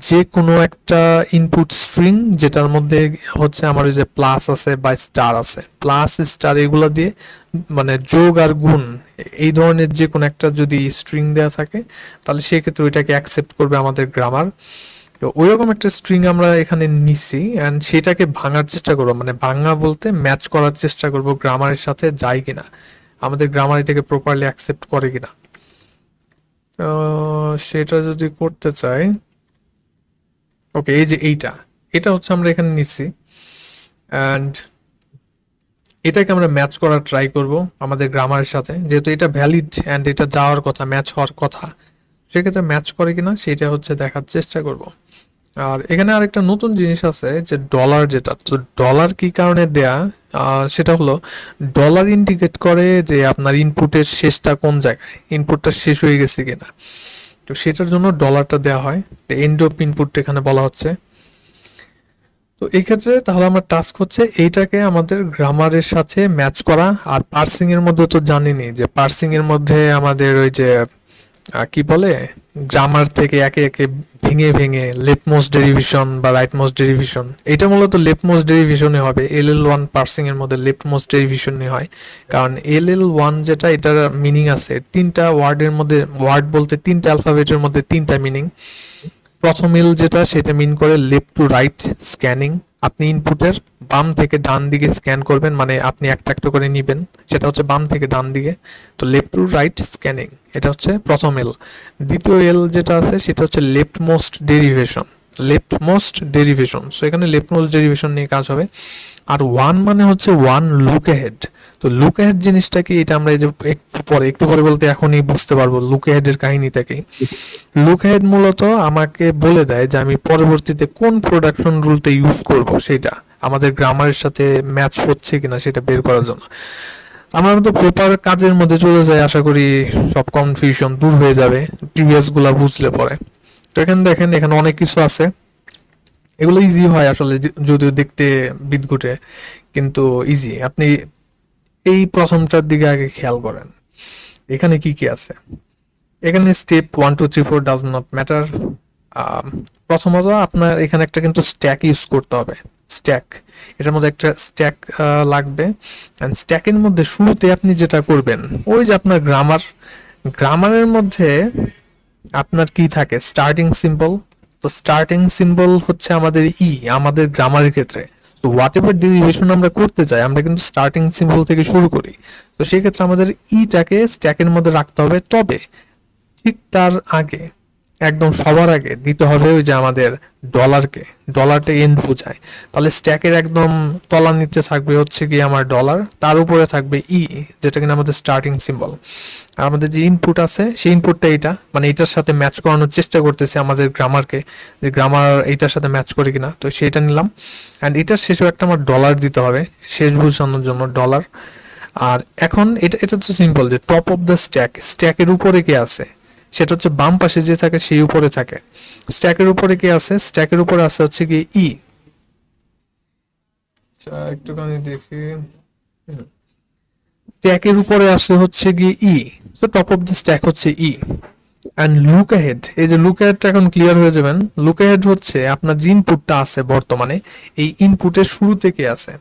যে কোনো একটা ইনপুট স্ট্রিং, যেটার মধ্যে হচ্ছে আমার যে প্লাস আছে বা স্টার আছে, প্লাস স্টার এগুলো দিয়ে মানে যোগ আর গুণ এই ধরনের যে কোনো একটা যদি স্ট্রিং দেওয়া থাকে, তাহলে সেক্ষেত্রে ওইটাকে অ্যাকসেপ্ট করবে আমাদের গ্রামার। তো ওইরকম একটা স্ট্রিং আমরা এখানে নিচ্ছি, অ্যান্ড সেটাকে ভাঙার চেষ্টা করবো, মানে ভাঙা বলতে ম্যাচ করার চেষ্টা করবো গ্রামারের সাথে যায় কিনা, আমাদের গ্রামার এটাকে প্রপারলি অ্যাকসেপ্ট করে কিনা। সেটা যদি করতে চাই, ওকে, এই যে এইটা এটা হচ্ছে আমরা এখানে নিচ্ছি, অ্যান্ড এটাকে আমরা ম্যাচ করার ট্রাই করব আমাদের গ্রামারের সাথে, যেহেতু এটা ভ্যালিড অ্যান্ড এটা যাওয়ার কথা, ম্যাচ হওয়ার কথা, সেক্ষেত্রে ম্যাচ করে কিনা সেটা হচ্ছে দেখার চেষ্টা করব। আর এখানে আরেকটা নতুন জিনিস আছে যে ডলার, যেটা তো ডলার কি কারণে দেয়া, সেটা হলো ডলার ইন্ডিকেট করে যে আপনার ইনপুটের শেষটা কোন জায়গায়, ইনপুটটা শেষ হয়ে গেছে কিনা, তো সেটার জন্য ডলারটা দেওয়া হয়। তো এন্ড অফ ইনপুট এখানে বলা হচ্ছে। তো এই ক্ষেত্রে তাহলে আমার টাস্ক হচ্ছে এইটাকে আমাদের গ্রামারের সাথে ম্যাচ করা। আর পার্সিং এর মধ্যে তো জানিনি যে পার্সিং এর মধ্যে আমাদের ওই যে কি বলে, গ্রামার থেকে একে একে ভেঙে ভেঙে লেফট মোস্ট ডেরিভেশন বা রাইট মোস্ট ডেরিভেশন, এটা মূলত লেফট মোস্ট ডেরিভেশনই হবে। LL1 পার্সিং এর মধ্যে লেফট মোস্ট ডেরিভেশনই হয়, কারণ LL1 যেটা, এটার মিনিং আছে তিনটা ওয়ার্ডের মধ্যে, ওয়ার্ড বলতে তিনটা অ্যালফাবেটের মধ্যে তিনটা মিনিং। প্রথম এল যেটা, সেটা মিন করে লেফট টু রাইট স্ক্যানিং, আপনি ইনপুটের বাম থেকে ডান দিকে স্ক্যান করবেন, মানে আপনি একটা একটা করে নিবেন, সেটা হচ্ছে বাম থেকে ডান দিকে। তো লেফট টু রাইট স্ক্যানিং, এটা হচ্ছে প্রথম এল। দ্বিতীয় এল যেটা আছে সেটা হচ্ছে left most derivation, left most derivation. So এখানে লেফট মোস্ট ডেরিভেশন নিয়ে কাজ হবে। আর ওয়ান মানে হচ্ছে ওয়ান লুক অ্যাহেড। তো লুক অ্যাহেড জিনিসটা কি, এটা আমরা এই যে একটু পরে বলতে এখনই বুঝতে পারবো লুক অ্যাহেডের কাহিনীটা কি। লুক অ্যাহেড মূলত আমাকে বলে দেয় যে আমি পরবর্তীতে কোন প্রোডাকশন রুলটা ইউজ করব, সেটা আমাদের গ্রামারের সাথে ম্যাচ হচ্ছে কিনা সেটা বের করার জন্য। আমরা তো প্রপার কাজের মধ্যে চলে যাই, আশা করি সব কনফিউশন দূর হয়ে যাবে প্রিভিয়াস গুলা বুঝলে পরে। তো এখানে দেখেন, এখানে অনেক কিছু আছে, এগুলো ইজি হয় আসলে, যদিও দেখতে বিদঘুটে কিন্তু ইজি। আপনি এই প্রথমটার দিকে আগে খেয়াল করেন, এখানে কি কি আছে। এখানে স্টেপ 1 2 3 4 ডাজ নট ম্যাটার। প্রথমত আপনার এখানে একটা কিন্তু স্ট্যাক ইউজ করতে হবে, স্ট্যাক, এটার মধ্যে একটা স্ট্যাক লাগবে। অ্যান্ড স্ট্যাকের মধ্যে শুরুতে আপনি যেটা করবেন, ওই যে আপনার গ্রামারের মধ্যে আপনার কি থাকে, স্টার্টিং সিম্বল। তো স্টার্টিং সিম্বল হচ্ছে আমাদের আমাদের গ্রামারের ক্ষেত্রে। তো হোয়াট এভার ডেরিভেশন আমরা করতে চাই, আমরা কিন্তু স্টার্টিং সিম্বল থেকে শুরু করি। তো সেই ক্ষেত্রে আমাদের টাকে স্ট্যাকের মধ্যে রাখতে হবে। তবে ঠিক তার আগে, একদম সবার আগে দিতে হবে ওই যে আমাদের ডলারটা এন্ড বোঝায়। তাহলে স্ট্যাকের একদম তলার নিচে থাকবে হচ্ছে কি আমার ডলার, তার উপরে থাকবে যেটা কিনা আমাদের স্টার্টিং সিম্বল। আর আমাদের যে ইনপুট আছে সেই ইনপুটটা এটা, মানে এটার সাথে ম্যাচ করানোর চেষ্টা করতেছে আমাদের গ্রামারকে, যে গ্রামার এইটার সাথে ম্যাচ করে কিনা। তো সেটা নিলাম। অ্যান্ড এটার শেষেও একটা আমার ডলার দিতে হবে, শেষ বোঝানোর জন্য ডলার। আর এখন এটা তো সিম্পল, যে টপ অফ দ্য স্ট্যাকের উপরে কে আছে, সেটা হচ্ছে বাম পাশে যে থাকে সেই উপরে থাকে। স্ট্যাকের উপরে কে আছে, স্ট্যাকের উপরে আছে হচ্ছে কি একটুখানি দেখি, স্ট্যাকের উপরে আছে হচ্ছে কি তো টপ অফ দ্য স্ট্যাক হচ্ছে অ্যান্ড লুক অ্যাহেড, এই যে লুক অ্যাহেডটা এখন ক্লিয়ার হয়ে যাবেন। লুক অ্যাহেড হচ্ছে আপনার যে ইনপুটটা আছে বর্তমানে, এই ইনপুটের শুরুতে কে আছে,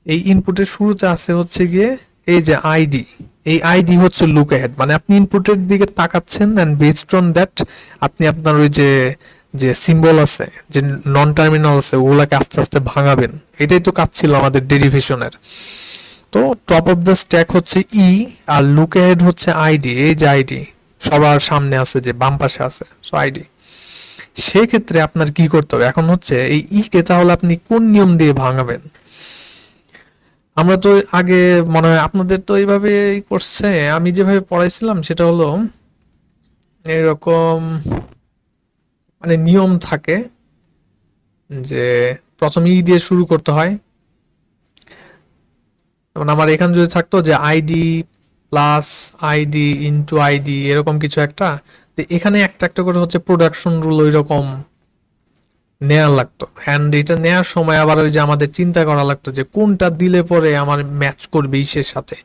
এই ইনপুটের শুরুতে আছে হচ্ছে গিয়ে এই যে এই আইডি হচ্ছে লুক অ্যাহেড। মানে আপনি ইনপুটের দিকে তাকাচ্ছেন এন্ড বেসড অন দ্যাট আপনি আপনার ওই যে সিম্বল আছে, যে নন টার্মিনাল আছে, ওগুলাকে আস্তে আস্তে ভাঙাবেন। এটাই তো কাজ ছিল আমাদের ডেরিভেশনের। তো টপ অফ দ্য স্ট্যাক হচ্ছে আর লুক অ্যাহেড হচ্ছে আইডি। এই যে আইডি সবার সামনে আছে, যে বাম পাশে আছে, সো আইডি। সেক্ষেত্রে আপনার কি করতে হবে এখন হচ্ছে এই কে তাহলে আপনি কোন নিয়ম দিয়ে ভাঙাবেন। আমরা তো আগে মনে হয় আপনাদের তো এইভাবে করছে, আমি যেভাবে পড়াইছিলাম সেটা হলো এরকম, মানে নিয়ম থাকে যে প্রথম দিয়ে শুরু করতে হয়। যেমন আমার এখানে যদি থাকতো যে ID plus ID into ID, এরকম কিছু একটা, তো এখানে একটা একটা করে হচ্ছে প্রোডাকশন রুল ওই রকম নেওয়া লাগতো। অ্যান্ড এটা নেওয়ার সময় আবার ওই যে আমাদের চিন্তা করা লাগতো যে কোনটা দিলে পরে আমার ম্যাচ করবে ইসের সাথে,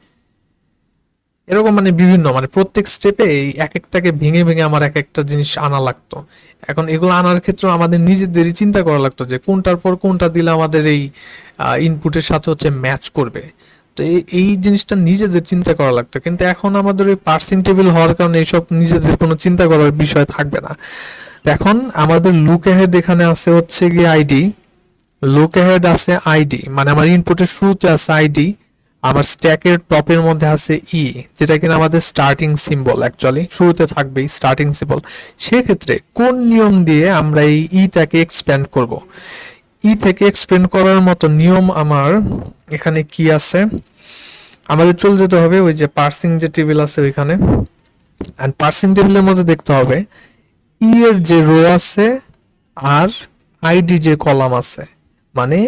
এরকম মানে বিভিন্ন, মানে প্রত্যেক স্টেপে এই এক একটাকে ভেঙে ভেঙে আমার এক একটা জিনিস আনা লাগতো। এখন এগুলো আনার ক্ষেত্রে আমাদের নিজেদেরই চিন্তা করা লাগতো যে কোনটার পর কোনটা দিলে আমাদের এই ইনপুটের সাথে হচ্ছে ম্যাচ করবে। তো এই জিনিসটা নিজেদের চিন্তা করা লাগতো, কিন্তু এখন আমাদের ওই পার্সিং টেবিল হওয়ার কারণে এইসব নিজেদের কোনো চিন্তা করার বিষয় থাকবে না। এখন আমাদের লুক অ্যাহেড এখানে আছে হচ্ছে গিয়ে আইডি, লুক অ্যাহেড আছে আইডি, মানে আমার ইনপুটের শুরুতে আছে আইডি, আমার স্ট্যাকের টপের মধ্যে আছে যেটা কিনা আমাদের স্টার্টিং সিম্বল, অ্যাকচুয়ালি শুরুতে থাকবেই স্টার্টিং সিম্বল। সেক্ষেত্রে কোন নিয়ম দিয়ে আমরা এই টাকে এক্সপ্যান্ড করব, ই থেকে এক্সপ্লেন করার মতো নিয়ম আমার এখানে কি আছে, আমাদের চলে যেতে হবে ওই যে পার্সিং যে টেবিল আছে ওইখানে, অ্যান্ড পার্সিং টেবিলের মধ্যে দেখতে হবে ই এর যে রো আছে আর আইডি যে কলাম আছে, মানে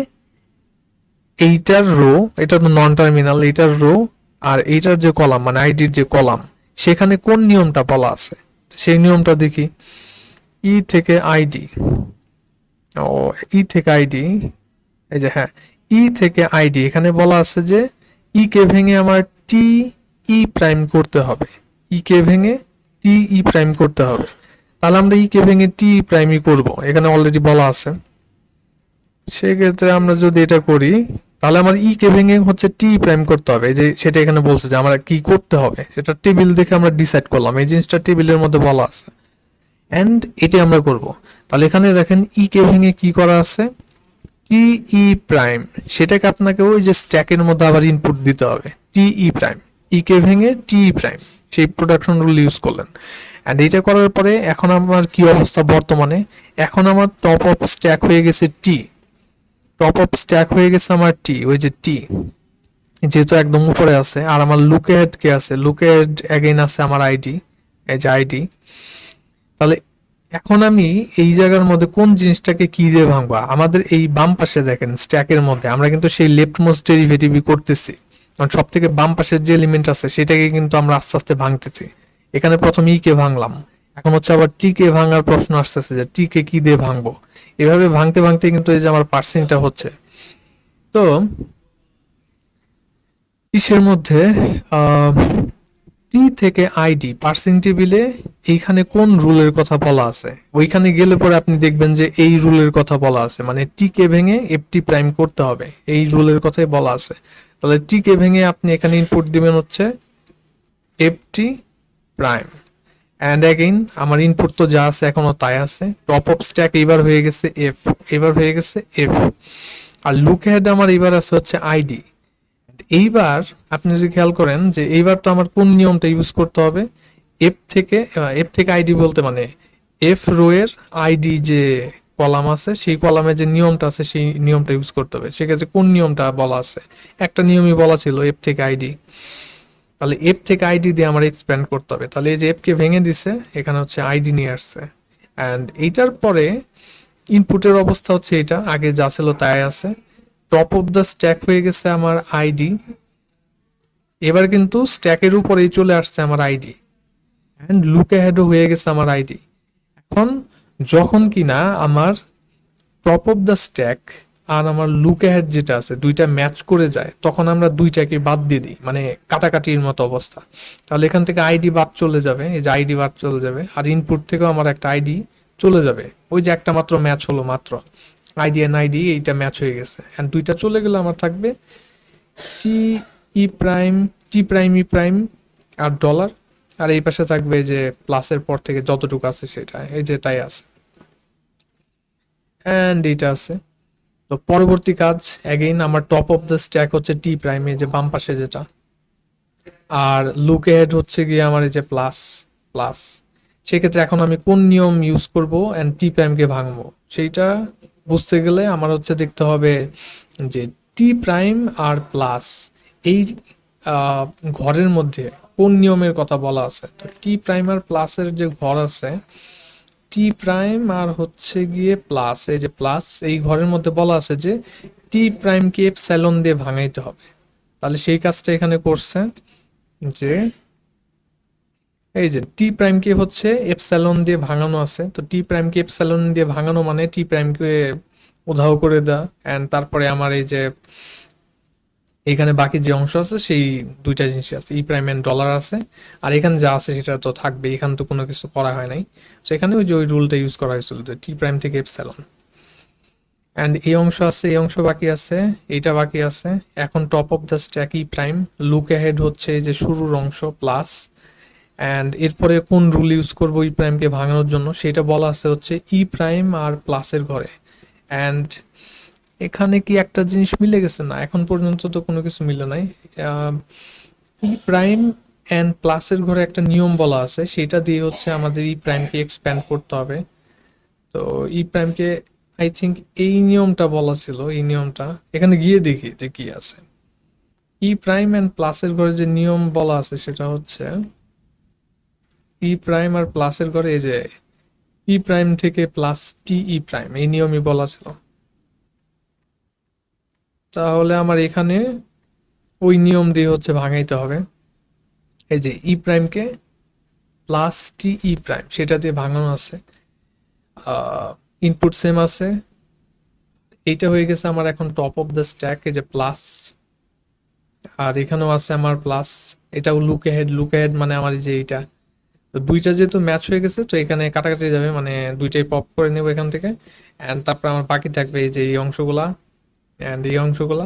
এইটার রো, এটা তো নন টার্মিনাল, এইটার রো আর এইটার যে কলাম মানে আইডির যে কলাম, সেখানে কোন নিয়মটা বলা আছে সেই নিয়মটা দেখি। ই থেকে আইডি, ও ই থেকে আইডি, এই যে হ্যাঁ, ই থেকে আইডি এখানে বলা আছে যে ই কে ভেঙে আমার টি ই প্রাইম করতে হবে, ই কে ভেঙে টি ই প্রাইম করতে হবে। তাহলে আমরা ই কে ভেঙে টি প্রাইমই করব, এখানে অলরেডি বলা আছে। সেক্ষেত্রে আমরা যদি এটা করি তাহলে আমার ই কে ভেঙে হচ্ছে টি প্রাইম করতে হবে, এই যে সেটা এখানে বলছে যে আমরা কি করতে হবে সেটা টেবিল দেখে আমরা ডিসাইড করলাম, এই জিনিসটা টেবিলের মধ্যে বলা আছে এন্ড এটি আমরা করব। তাহলে এখানে দেখেন ই কে ভেঙে কি করা আছে, টি ই প্রাইম, সেটাকে আপনাকে ওই যে স্ট্যাকের মধ্যে আবার ইনপুট দিতে হবে, টি ই প্রাইম, ই কে ভেঙে টি ই প্রাইম, সেই প্রোডাকশন রুল ইউজ করলেন। এন্ড এটা করার পরে এখন আমার কি অবস্থা বর্তমানে, এখন আমার টপ অফ স্ট্যাক হয়ে গেছে টি, টপ অফ স্ট্যাক হয়ে গেছে আমার টি, ওই যে টি যেহেতু একদম উপরে আছে। আর আমার লুকে হেড কে আছে, লুকে হেড অ্যাগেইন আছে আমার আইডি, এই যে আইডি। তাহলে এখন আমি এই জায়গার মধ্যে কোন জিনিসটাকে কি দিয়ে ভাঙবা, আমাদের এই বাম পাশে দেখেন স্ট্যাকের মধ্যে আমরা কিন্তু সেই লেফট মোস্ট ডেরিভেটিভই করতেছি, কারণ সব থেকে বাম পাশের যে এলিমেন্ট আছে সেটাকে কিন্তু আমরা আস্তে আস্তে ভাঙতেছি। এখানে প্রথম ই কে ভাঙলাম, এখন হচ্ছে আবার টি কে ভাঙার প্রশ্ন আসতেছে যে টি কে কি দিয়ে ভাঙবো। এভাবে ভাঙতে ভাঙতে কিন্তু এই যে আমার পার্সিংটা হচ্ছে। তো ইসের মধ্যে টি থেকে আইডি পার্সিং টেবিলে এইখানে কোন রুলের কথা বলা আছে, ওইখানে গেলে পরে আপনি দেখবেন যে এই রুলের কথা বলা আছে, মানে টি কে ভেঙে এফটি প্রাইম করতে হবে, এই রুলের কথাই বলা আছে। তাহলে টি কে ভেঙে আপনি এখানে ইনপুট দিবেন হচ্ছে এফটি প্রাইম, অ্যান্ড অ্যাগেইন আমার ইনপুট তো যা আছে এখনো তাই আছে। টপ অফ স্ট্যাক এবার হয়ে গেছে এফ, এবার হয়ে গেছে এফ, আর লুক হেড আমার এবার আছে হচ্ছে আইডি। এইবার আপনি যদি খেয়াল করেন যে এইবার তো আমার কোন নিয়মটা ইউজ করতে হবে, এফ থেকে আইডি বলতে মানে এফ রো এর আইডি যে কলাম আছে সেই কলামে যে নিয়মটা আছে সেই নিয়মটা ইউজ করতে হবে। সেক্ষেত্রে কোন নিয়মটা বলা আছে, একটা নিয়মই বলা ছিল এফ থেকে আইডি, তাহলে এফ থেকে আইডি দিয়ে আমার এক্সপ্যান্ড করতে হবে। তাহলে এই যে এফ কে ভেঙে দিছে, এখানে হচ্ছে আইডি নিয়ে আসছে, অ্যান্ড এইটার পরে ইনপুটের অবস্থা হচ্ছে এটা আগে যা ছিল তাই আছে। টপ অফ দ্য স্ট্যাক হয়ে গেছে আমার আইডি, এবার কিন্তু স্ট্যাকের উপরেই চলে আসছে আমার আইডি, এন্ড লুক অ্যাহেডও হয়ে গেছে আমার আইডি। এখন যখন কিনা আমার টপ অফ দ্য স্ট্যাক আর আমার লুক অ্যাহেড যেটা আছে দুইটা ম্যাচ করে যায়, তখন আমরা দুইটাকে বাদ দিয়ে দিই, মানে কাটাকাটির মতো অবস্থা। তাহলে এখান থেকে আইডি বাদ চলে যাবে, এই যে আইডি বাদ চলে যাবে, আর ইনপুট থেকেও আমার একটা আইডি চলে যাবে, ওই যে একটা মাত্র ম্যাচ হলো মাত্র, আইডি এন্ড আইডি এইটা ম্যাচ হয়ে গেছে, এন্ড দুইটা চলে গেলে আমার থাকবে টি ই প্রাইম, টি প্রাইম ই প্রাইম আর ডলার, আর এই পাশে থাকবে যে প্লাসের পর থেকে যতটুকু আছে সেটা, এই যে তাই আছে, এন্ড এইটা আছে। তো পরবর্তী কাজ অ্যাগেইন আমার টপ অফ দ্য স্ট্যাক হচ্ছে টি প্রাইম, এই যে বাম পাশে যেটা, আর লুক হেড হচ্ছে গিয়ে আমার এই যে প্লাস প্লাস। সেক্ষেত্রে এখন আমি কোন নিয়ম ইউজ করব এন্ড টি প্রাইমকে ভাঙবো সেইটা বুঝতে গেলে আমার হচ্ছে দেখতে হবে যে টি প্রাইম আর প্লাস এই ঘরের মধ্যে কোন নিয়মের কথা বলা আছে। তো টি প্রাইম আর প্লাসের যে ঘর আছে, টি প্রাইম আর হচ্ছে গিয়ে প্লাস, এই যে প্লাস এই ঘরের মধ্যে বলা আছে যে টি প্রাইমকে এপসাইলন দিয়ে ভাঙাইতে হবে। তাহলে সেই কাজটা এখানে করছে যে এই যে টি প্রাইমকে হচ্ছে এপসাইলন দিয়ে ভাঙানো আছে, তো টি প্রাইমকে এপসাইলন দিয়ে ভাঙানো মানে টি প্রাইমকে উধাও করে দেওয়া, এন্ড তারপরে আমার এই যে এখানে বাকি যে অংশ আছে সেই দুইটা জিনিস আছে, ই প্রাইম এন্ড ডলার আছে, আর এখানে যা আছে সেটা তো থাকবে, এখানে তো কোনো কিছু করা হয় নাই। সেখানে ওই যে ওই রুলটা ইউজ করা হয়েছিল যে টি প্রাইম থেকে এপসাইলন, এন্ড এই অংশ আছে, এই অংশ বাকি আছে, এইটা বাকি আছে। এখন top of the stack E prime, look ahead হচ্ছে এই যে শুরুর অংশ প্লাস, অ্যান্ড এরপরে কোন রুল ইউজ করবো ই প্রাইমকে ভাঙানোর জন্য সেটা বলা আছে হচ্ছে ই প্রাইম আর প্লাসের ঘরে। অ্যান্ড এখানে কি একটা জিনিস মিলে গেছে না, এখন পর্যন্ত তো কোনো কিছু মিলে নাই। ই প্রাইম অ্যান্ড প্লাসের ঘরে একটা নিয়ম বলা আছে, সেটা দিয়ে হচ্ছে আমাদের ই প্রাইমকে এক্সপ্যান্ড করতে হবে। তো ই প্রাইমকে আই থিংক এই নিয়মটা বলা ছিল, এই নিয়মটা এখানে গিয়ে দেখি যে কি আছে। ই প্রাইম অ্যান্ড প্লাসের ঘরে যে নিয়ম বলা আছে সেটা হচ্ছে ই প্রাইম আর প্লাসের ঘরে এই যে ই প্রাইম থেকে প্লাস টি ই প্রাইম, এই নিয়মই বলা ছিল। তাহলে আমার এখানে ওই নিয়ম দিয়ে হচ্ছে ভাঙাইতে হবে। এই যে ই প্রাইমকে প্লাস টি ই প্রাইম সেটা দিয়ে ভাঙানো আছে, ইনপুট সেম আছে। এইটা হয়ে গেছে আমার এখন টপ অফ দ্য স্ট্যাক, এই যে প্লাস, আর এখানেও আছে আমার প্লাস। এটাও লুক হেড মানে আমার এই যে এইটা, তো দুইটা যেহেতু ম্যাচ হয়ে গেছে তো এখানে কাটাকাটি যাবে, মানে দুইটাই পপ করে নেব এখান থেকে। অ্যান্ড তারপর আমার বাকি থাকবে এই যে এই অংশগুলা অ্যান্ড এই অংশগুলা।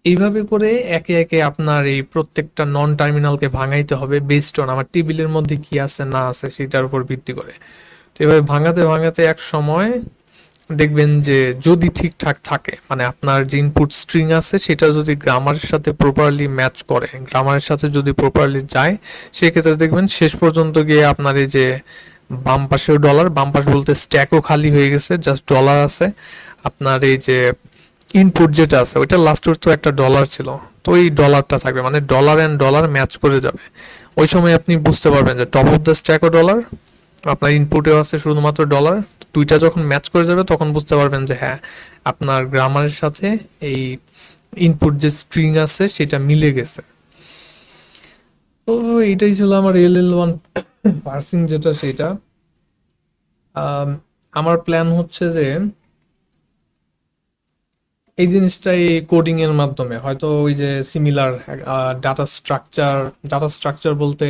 এইভাবে করে একে একে আপনার এই প্রত্যেকটা নন টার্মিনালকে ভাঙাইতে হবে বেসড অন আমার টেবিলের মধ্যে কি আছে না আছে সেটার উপর ভিত্তি করে। তো এভাবে ভাঙাতে ভাঙাতে এক সময় দেখবেন যে যদি ঠিকঠাক থাকে, মানে আপনার যে ইনপুট স্ট্রিং আছে সেটা যদি গ্রামারের সাথে প্রপারলি ম্যাচ করে, গ্রামারের সাথে যদি প্রপারলি যায়, সেক্ষেত্রে দেখবেন শেষ পর্যন্ত গিয়ে আপনার এই যে বাম পাশেও ডলার, বাম পাশ বলতে স্ট্যাকও খালি হয়ে গেছে, জাস্ট ডলার আছে। আপনার এই যে ইনপুট যেটা আছে ওইটা লাস্টের তো একটা ডলার ছিল, তো এই ডলারটা থাকবে, মানে ডলার অ্যান্ড ডলার ম্যাচ করে যাবে। ওই সময় আপনি বুঝতে পারবেন যে টপ অফ দ্য স্ট্যাকও ডলার, আপনার ইনপুটেও আছে শুধুমাত্র ডলার। দুইটা যখন ম্যাচ করে যাবে তখন বুঝতে পারবেন যে হ্যাঁ আপনার গ্রামারের সাথে এই ইনপুট যে স্ট্রিং আছে সেটা মিলে গেছে। তো এইটাই ছিল আমার LL1 পার্সিং যেটা সেটা। আমার প্ল্যান হচ্ছে যে এই জিনিসটা এই কোডিং এর মাধ্যমে হয়তো ওই যে সিমিলার ডাটা স্ট্রাকচার বলতে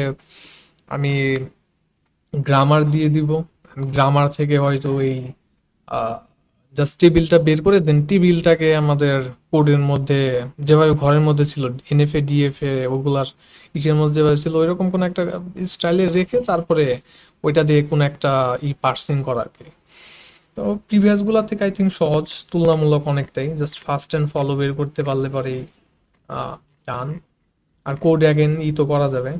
আমি গ্রামার দিয়ে দিব, গ্রামার থেকে হয়তো ওই জাস্ট টেবিলটা বের করে দেন টেবিলটাকে আমাদের কোডের মধ্যে যেভাবে ঘরের মধ্যে ছিল NFA DFA ওগুলার ইসের মধ্যে যেভাবে ছিল ওইরকম কোনো একটা স্টাইলে রেখে তারপরে ওইটা দিয়ে কোনো একটা পার্সিং করা আর কি। তো প্রিভিয়াস গুলা থেকে আই থিঙ্ক সহজ তুলনামূলক অনেকটাই, জাস্ট ফার্স্ট অ্যান্ড ফলো বের করতে পারলে পরেই ডান। আর কোড অ্যাগেন তো করা যাবে।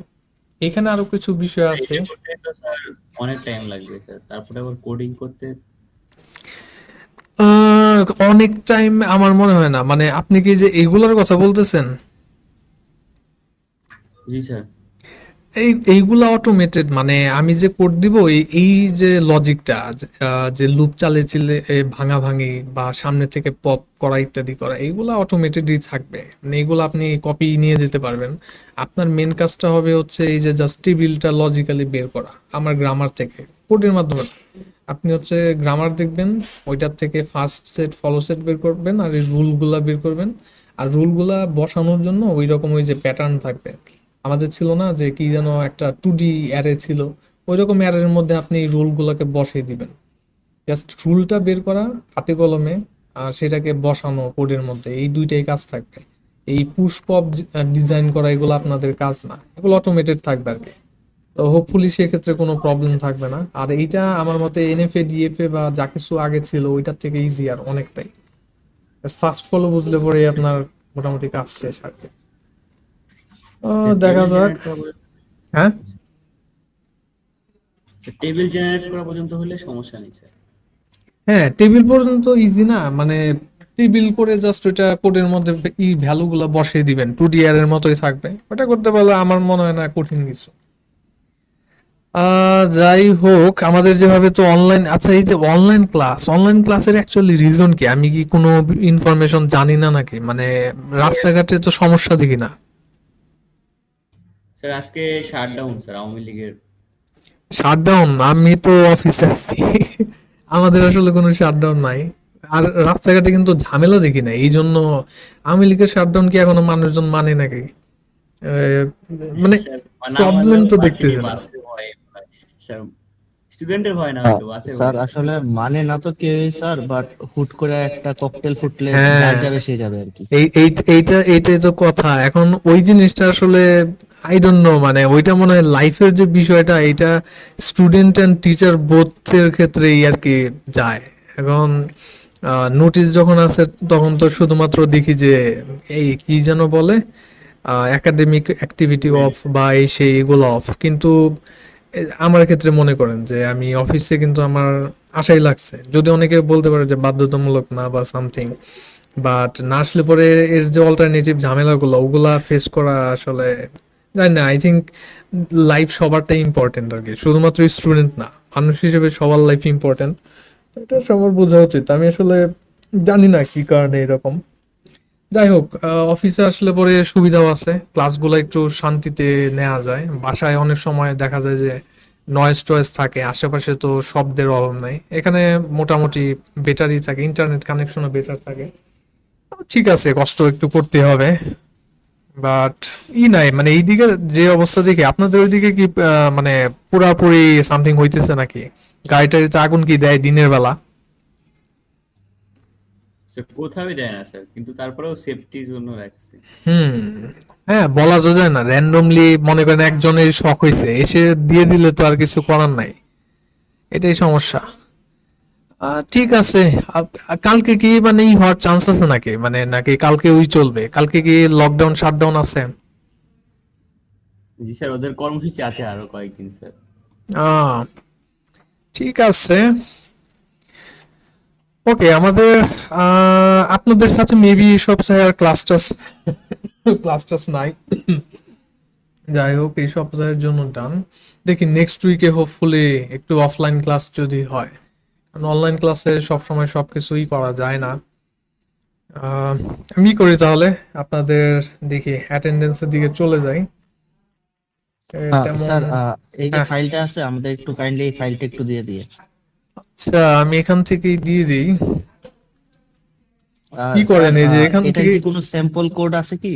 এখানে আরো কিছু বিষয় আছে। এটা করতে তো স্যার অনেক টাইম লাগবে স্যার, তারপরে আবার কোডিং করতে। আহ, অনেক টাইম আমার মনে হয় না, মানে আপনি কি যে এইগুলোর কথা বলতেছেন জি স্যার। এইগুলা অটোমেটেড, মানে আমি যে কোড দিব এই যে লজিকটা যে লুপ চালিয়েছিলে ভাঙা ভাঙি বা সামনে থেকে পপ করা ইত্যাদি করা, এইগুলা অটোমেটেডই থাকবে, মানে এগুলো আপনি কপি নিয়ে যেতে পারবেন। আপনার মেন কাজটা হবে হচ্ছে এই যে জাস্ট টেবিলটা লজিক্যালি বের করা আমার গ্রামার থেকে, কোডের মাধ্যমে না। আপনি হচ্ছে গ্রামার দেখবেন, ওইটার থেকে ফার্স্ট সেট ফলো সেট বের করবেন আর এই রুলগুলা বের করবেন। আর রুলগুলা বসানোর জন্য ওই রকম ওই যে প্যাটার্ন থাকবে, আমাদের ছিল না যে কি যেন একটা 2D অ্যারে ছিল, ওই রকম অ্যারের মধ্যে আপনি এই রুলগুলোকে বসিয়ে দিবেন। জাস্ট রুলটা বের করা হাতে কলমে আর সেটাকে বসানো কোডের মধ্যে, এই দুইটাই কাজ থাকবে। এই পুশ পপ ডিজাইন করা এগুলো আপনাদের কাজ না, এগুলো অটোমেটেড থাকবে আর কি। তো হোপফুলি সেক্ষেত্রে কোনো প্রবলেম থাকবে না। আর এইটা আমার মতে NFA DFA বা যা কিছু আগে ছিল ওইটার থেকে ইজিয়ার অনেকটাই। ফার্স্ট ফলো বুঝলে পরে আপনার মোটামুটি কাজ শেষ আর কি। দেখা যাক। হ্যাঁ টেবিল জেনারেট করা পর্যন্ত হলে সমস্যা নেই স্যার। হ্যাঁ টেবিল পর্যন্ত ইজি না, মানে টেবিল করে জাস্ট ওইটা কোডের মধ্যে এই ভ্যালুগুলো বসিয়ে দিবেন, 2D এর মতোই থাকবে, ওটা করতে পারলে আমার মনে হয় না কঠিন কিছু। যাই হোক, আমাদের যেভাবে তো অনলাইন, আচ্ছা এই যে অনলাইন ক্লাসের অ্যাকচুয়ালি রিজন কি? আমি কি কোনো ইনফরমেশন জানি না নাকি? মানে রাস্তাঘাটে তো সমস্যা দেখি না। স্যার আজকে শাটডাউন স্যার আওয়ামী লীগের। শাটডাউন? আমি তো অফিসে আছি। আমাদের আসলে কোনো শাটডাউন নাই। আর রাস্তাঘাটে কিন্তু ঝামেলা দেখি না, এই জন্য আওয়ামী লীগের শাটডাউন কি এখনো মানুষজন মানে নাকি? মানে প্রবলেম তো দেখতেছি না। স্যার স্টুডেন্টের ভয় না হয়তো আছে স্যার আসলে মানে না তো কেউ স্যার, বাট হুট করে একটা ককটেল ফুটলে হ্যাঁ যার যাবে সে যাবে আর কি। এইটাই তো কথা। এখন ওই জিনিসটা আসলে আই ডোন্ট নো, মানে ওইটা মনে হয় লাইফের যে বিষয়টা এটা স্টুডেন্ট অ্যান্ড টিচার বোথের ক্ষেত্রেই আর কি যায়। এখন নোটিশ যখন আসে তখন তো শুধুমাত্র দেখি যে এই কি যেন বলে একাডেমিক অ্যাক্টিভিটি অফ বা এই সেই এগুলো অফ, কিন্তু আমার ক্ষেত্রে মনে করেন যে আমি অফিসে কিন্তু আমার আশাই লাগছে, যদি অনেকে বলতে পারে যে বাধ্যতামূলক না বা সামথিং, বাট না আসলে পরে এর যে অল্টারনেটিভ ঝামেলাগুলো ওগুলা ফেস করা আসলে জানি না। আই থিঙ্ক লাইফ সবারটাই ইম্পর্টেন্ট আর কি, শুধুমাত্র স্টুডেন্ট না, মানুষ হিসেবে সবার লাইফ ইম্পর্টেন্ট। এটা সবার বোঝা উচিত। আমি আসলে জানি না কি কারণে এরকম। যাই হোক, অফিসে আসলে পরে সুবিধাও আছে, ক্লাসগুলো একটু শান্তিতে নেওয়া যায়। বাসায় অনেক সময় দেখা যায় যে নয়েজ টয়েজ থাকে, আশেপাশে তো শব্দের অভাব নাই। এখানে মোটামুটি বেটারই থাকে, ইন্টারনেট কানেকশনও বেটার থাকে। ঠিক আছে, কষ্ট একটু করতে হবে, বাট নাই মানে এইদিকে যে অবস্থা দেখি, আপনাদের ওইদিকে কি মানে পুরাপুরি সামথিং হইতেছে নাকি? গাড়িটারিতে আগুন কি দেয় দিনের বেলা? সে কোথাও দেয় না স্যার, কিন্তু তারপরেও সেফটির জন্য রাখছে। হুম, হ্যাঁ, বলা তো যায় না, র্যান্ডমলি মনে করেন একজনের শখ হইছে এসে দিয়ে দিলে তো আর কিছু করার নাই, এটাই সমস্যা। ঠিক আছে। কালকে কি মানে ই হওয়ার চান্স আছে নাকি, মানে নাকি কালকে ওই চলবে? কালকে কি লকডাউন শাটডাউন আছে? জি স্যার, ওদের কর্মসূচি আছে আরো কয়েকদিন স্যার। আহ ঠিক আছে। ওকে, আমাদের আপনাদের সাথে মেবি সব স্যার ক্লাস টাস ক্লাস টাস নাই। যাই হোক, এই সপ্তাহের জন্য ডান। দেখি নেক্সট উইকে হোপফুলি একটু অফলাইন ক্লাস যদি হয়, কারণ অনলাইন ক্লাসে সবসময় সবকিছুই করা যায় না। আহ, আমি করি তাহলে, আপনাদের দেখি অ্যাটেন্ডেন্সের দিকে চলে যাই। তেমন। স্যার এই যে হ্যাঁ, ফাইলটা আছে আমাদের একটু কাইন্ডলি এই ফাইলটা একটু দিয়ে দিয়ে। আচ্ছা, আমি এখান থেকেই দিয়ে দিই। কি স্যার করেন এই যে এখান এটার থেকে? কি কোনো স্যাম্পল কোড আছে কি?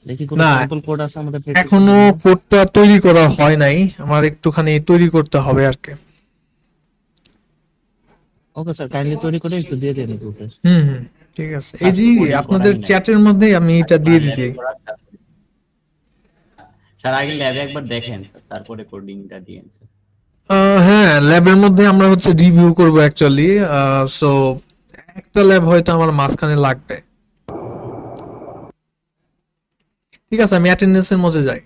দেখি কোনো না, স্যাম্পল কোড আছে আমাদের প্র্যাকটিসের এখনো জন্য? কোডটা তৈরি করা হয় নাই, আমার একটুখানি তৈরি করতে হবে আর কি। ওকে স্যার, কাইন্ডলি তৈরি করে একটু দিয়ে দেন গ্রুপে। হুম হুম, ঠিক আছে। এই স্যার যে কোডিং আপনাদের করাই নাই চ্যাটের মধ্যে আমি এটা দিয়ে দিছি। স্যার, আগে ল্যাবে একবার দেখেন স্যার, তারপরে কোডিংটা দিয়েন স্যার। হ্যাঁ, ল্যাবের মধ্যে আমরা হচ্ছে রিভিউ করব অ্যাকচুয়ালি। সো একটা ল্যাব হয়তো আমার মাঝখানে লাগবে। ঠিক আছে, আমি অ্যাটেন্ডেন্সের মধ্যে যাই।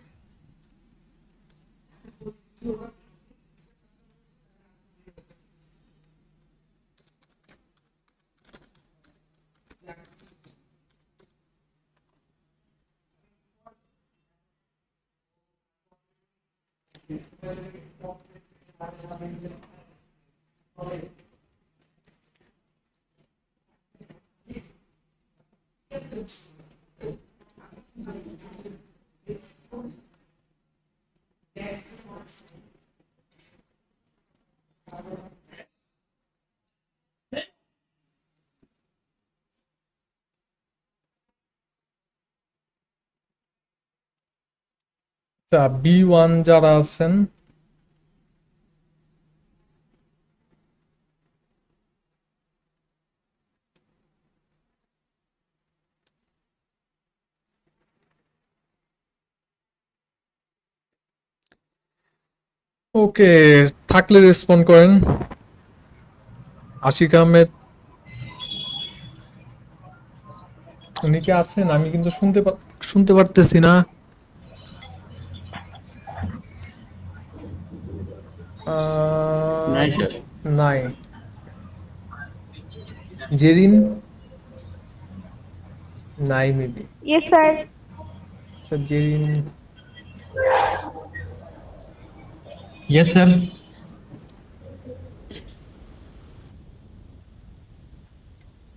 আচ্ছা, B1 যারা আছেন, ওকে, থাকলে রেসপন্ড করেন। আশিক আহমেদ, উনি কি আছেন? আমি কিন্তু শুনতে পারতেছি না। আহ, নাই স্যার। নাই। জেরিন, নাই মেবি। Yes, sir. আচ্ছা, জেরিন, यस सर।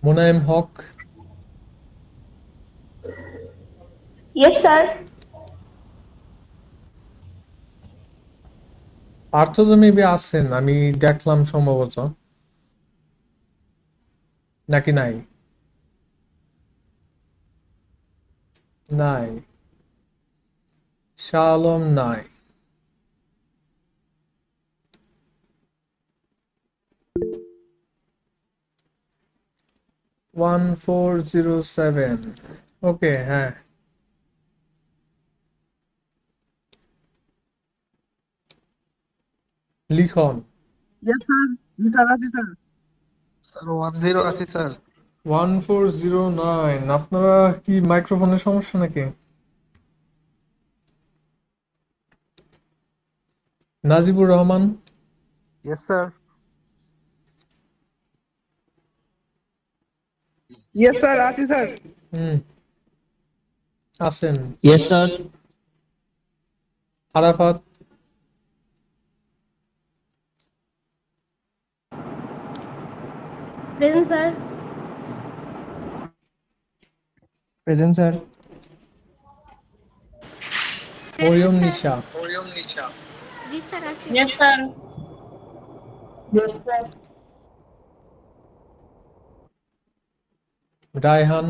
মোনায়েম হক, Yes, sir. পার্থ তো মেবি আছেন, আমি দেখলাম সম্ভবত, নাকি নাই? নাই। শাহ আলম নাই। 1407। ওকে, হ্যাঁ, লিখন। Yes, sir. Yes, sir. Yes, sir. Sir 10 আছে স্যার। 1409। আপনারা কি মাইক্রোফোনের সমস্যা নাকি? Najibur Rahman, yes sir. Yes, sir. আছি স্যার। হুম আছেন। Yes sir. Arafat, Present, sir. Present sir. Mariyam Nisha, Ji, sir. Yes, sir. Yes, sir. Raihan,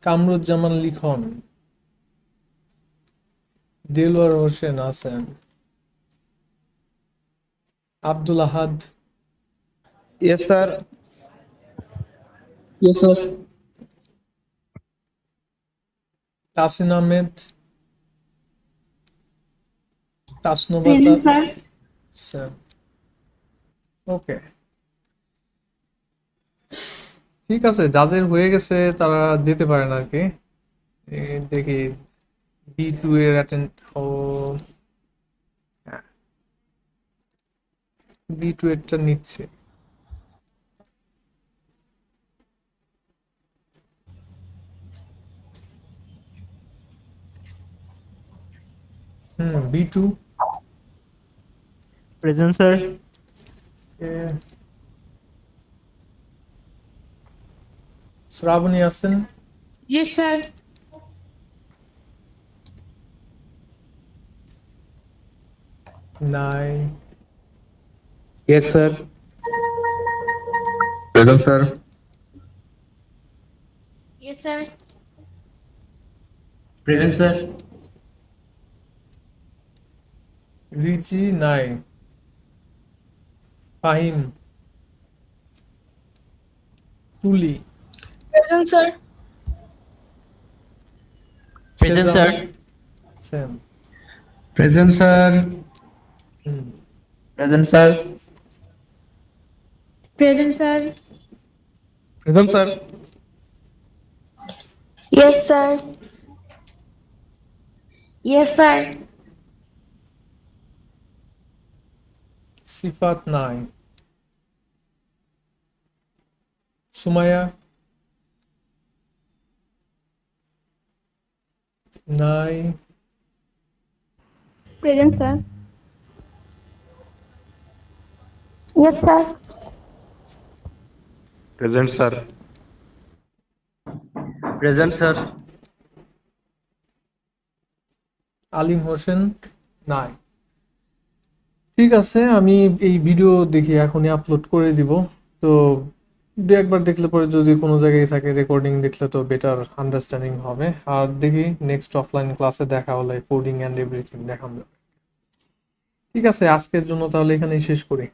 Kamruzzaman Likhon, Delwar Hossain আছেন, Abdul Ahad, Yes, sir. Yes sir. Tasin Ahmed, Tasnuba Present, sir. Okay, ঠিক আছে। যাদের হয়ে গেছে তারা যেতে পারেন আর কি। দেখি B2 এর অ্যাটেন্ড ও B2 এরটা নিচ্ছে। B2 Present, sir. শ্রাবণী আছেন, Yes, sir. নাই, yes sir. Present sir. Yes, sir. Present sir. Richi নাই, Fahim, Tuli, Present, sir. Present, Sejan, sir. Same, present sir. Present sir. Present, sir. Present sir. Yes, sir. Yes, sir. Sifat নাই, সুমাইয়া নাই, Present, sir. Yes, sir. Present sir. Present sir. Alim Hossain নাই। ঠিক আছে, আমি এই video দেখি এখনই আপলোড করে দিব। তো দু একবার দেখলে পরে যদি কোনো জায়গায় থাকে রেকর্ডিং দেখলে তো বেটার আন্ডারস্ট্যান্ডিং হবে। আর দেখি নেক্সট অফলাইন ক্লাসে দেখা হলে কোডিং অ্যান্ড এভরিথিং দেখানো যাবে। ঠিক আছে, আজকের জন্য তাহলে এখানেই শেষ করি।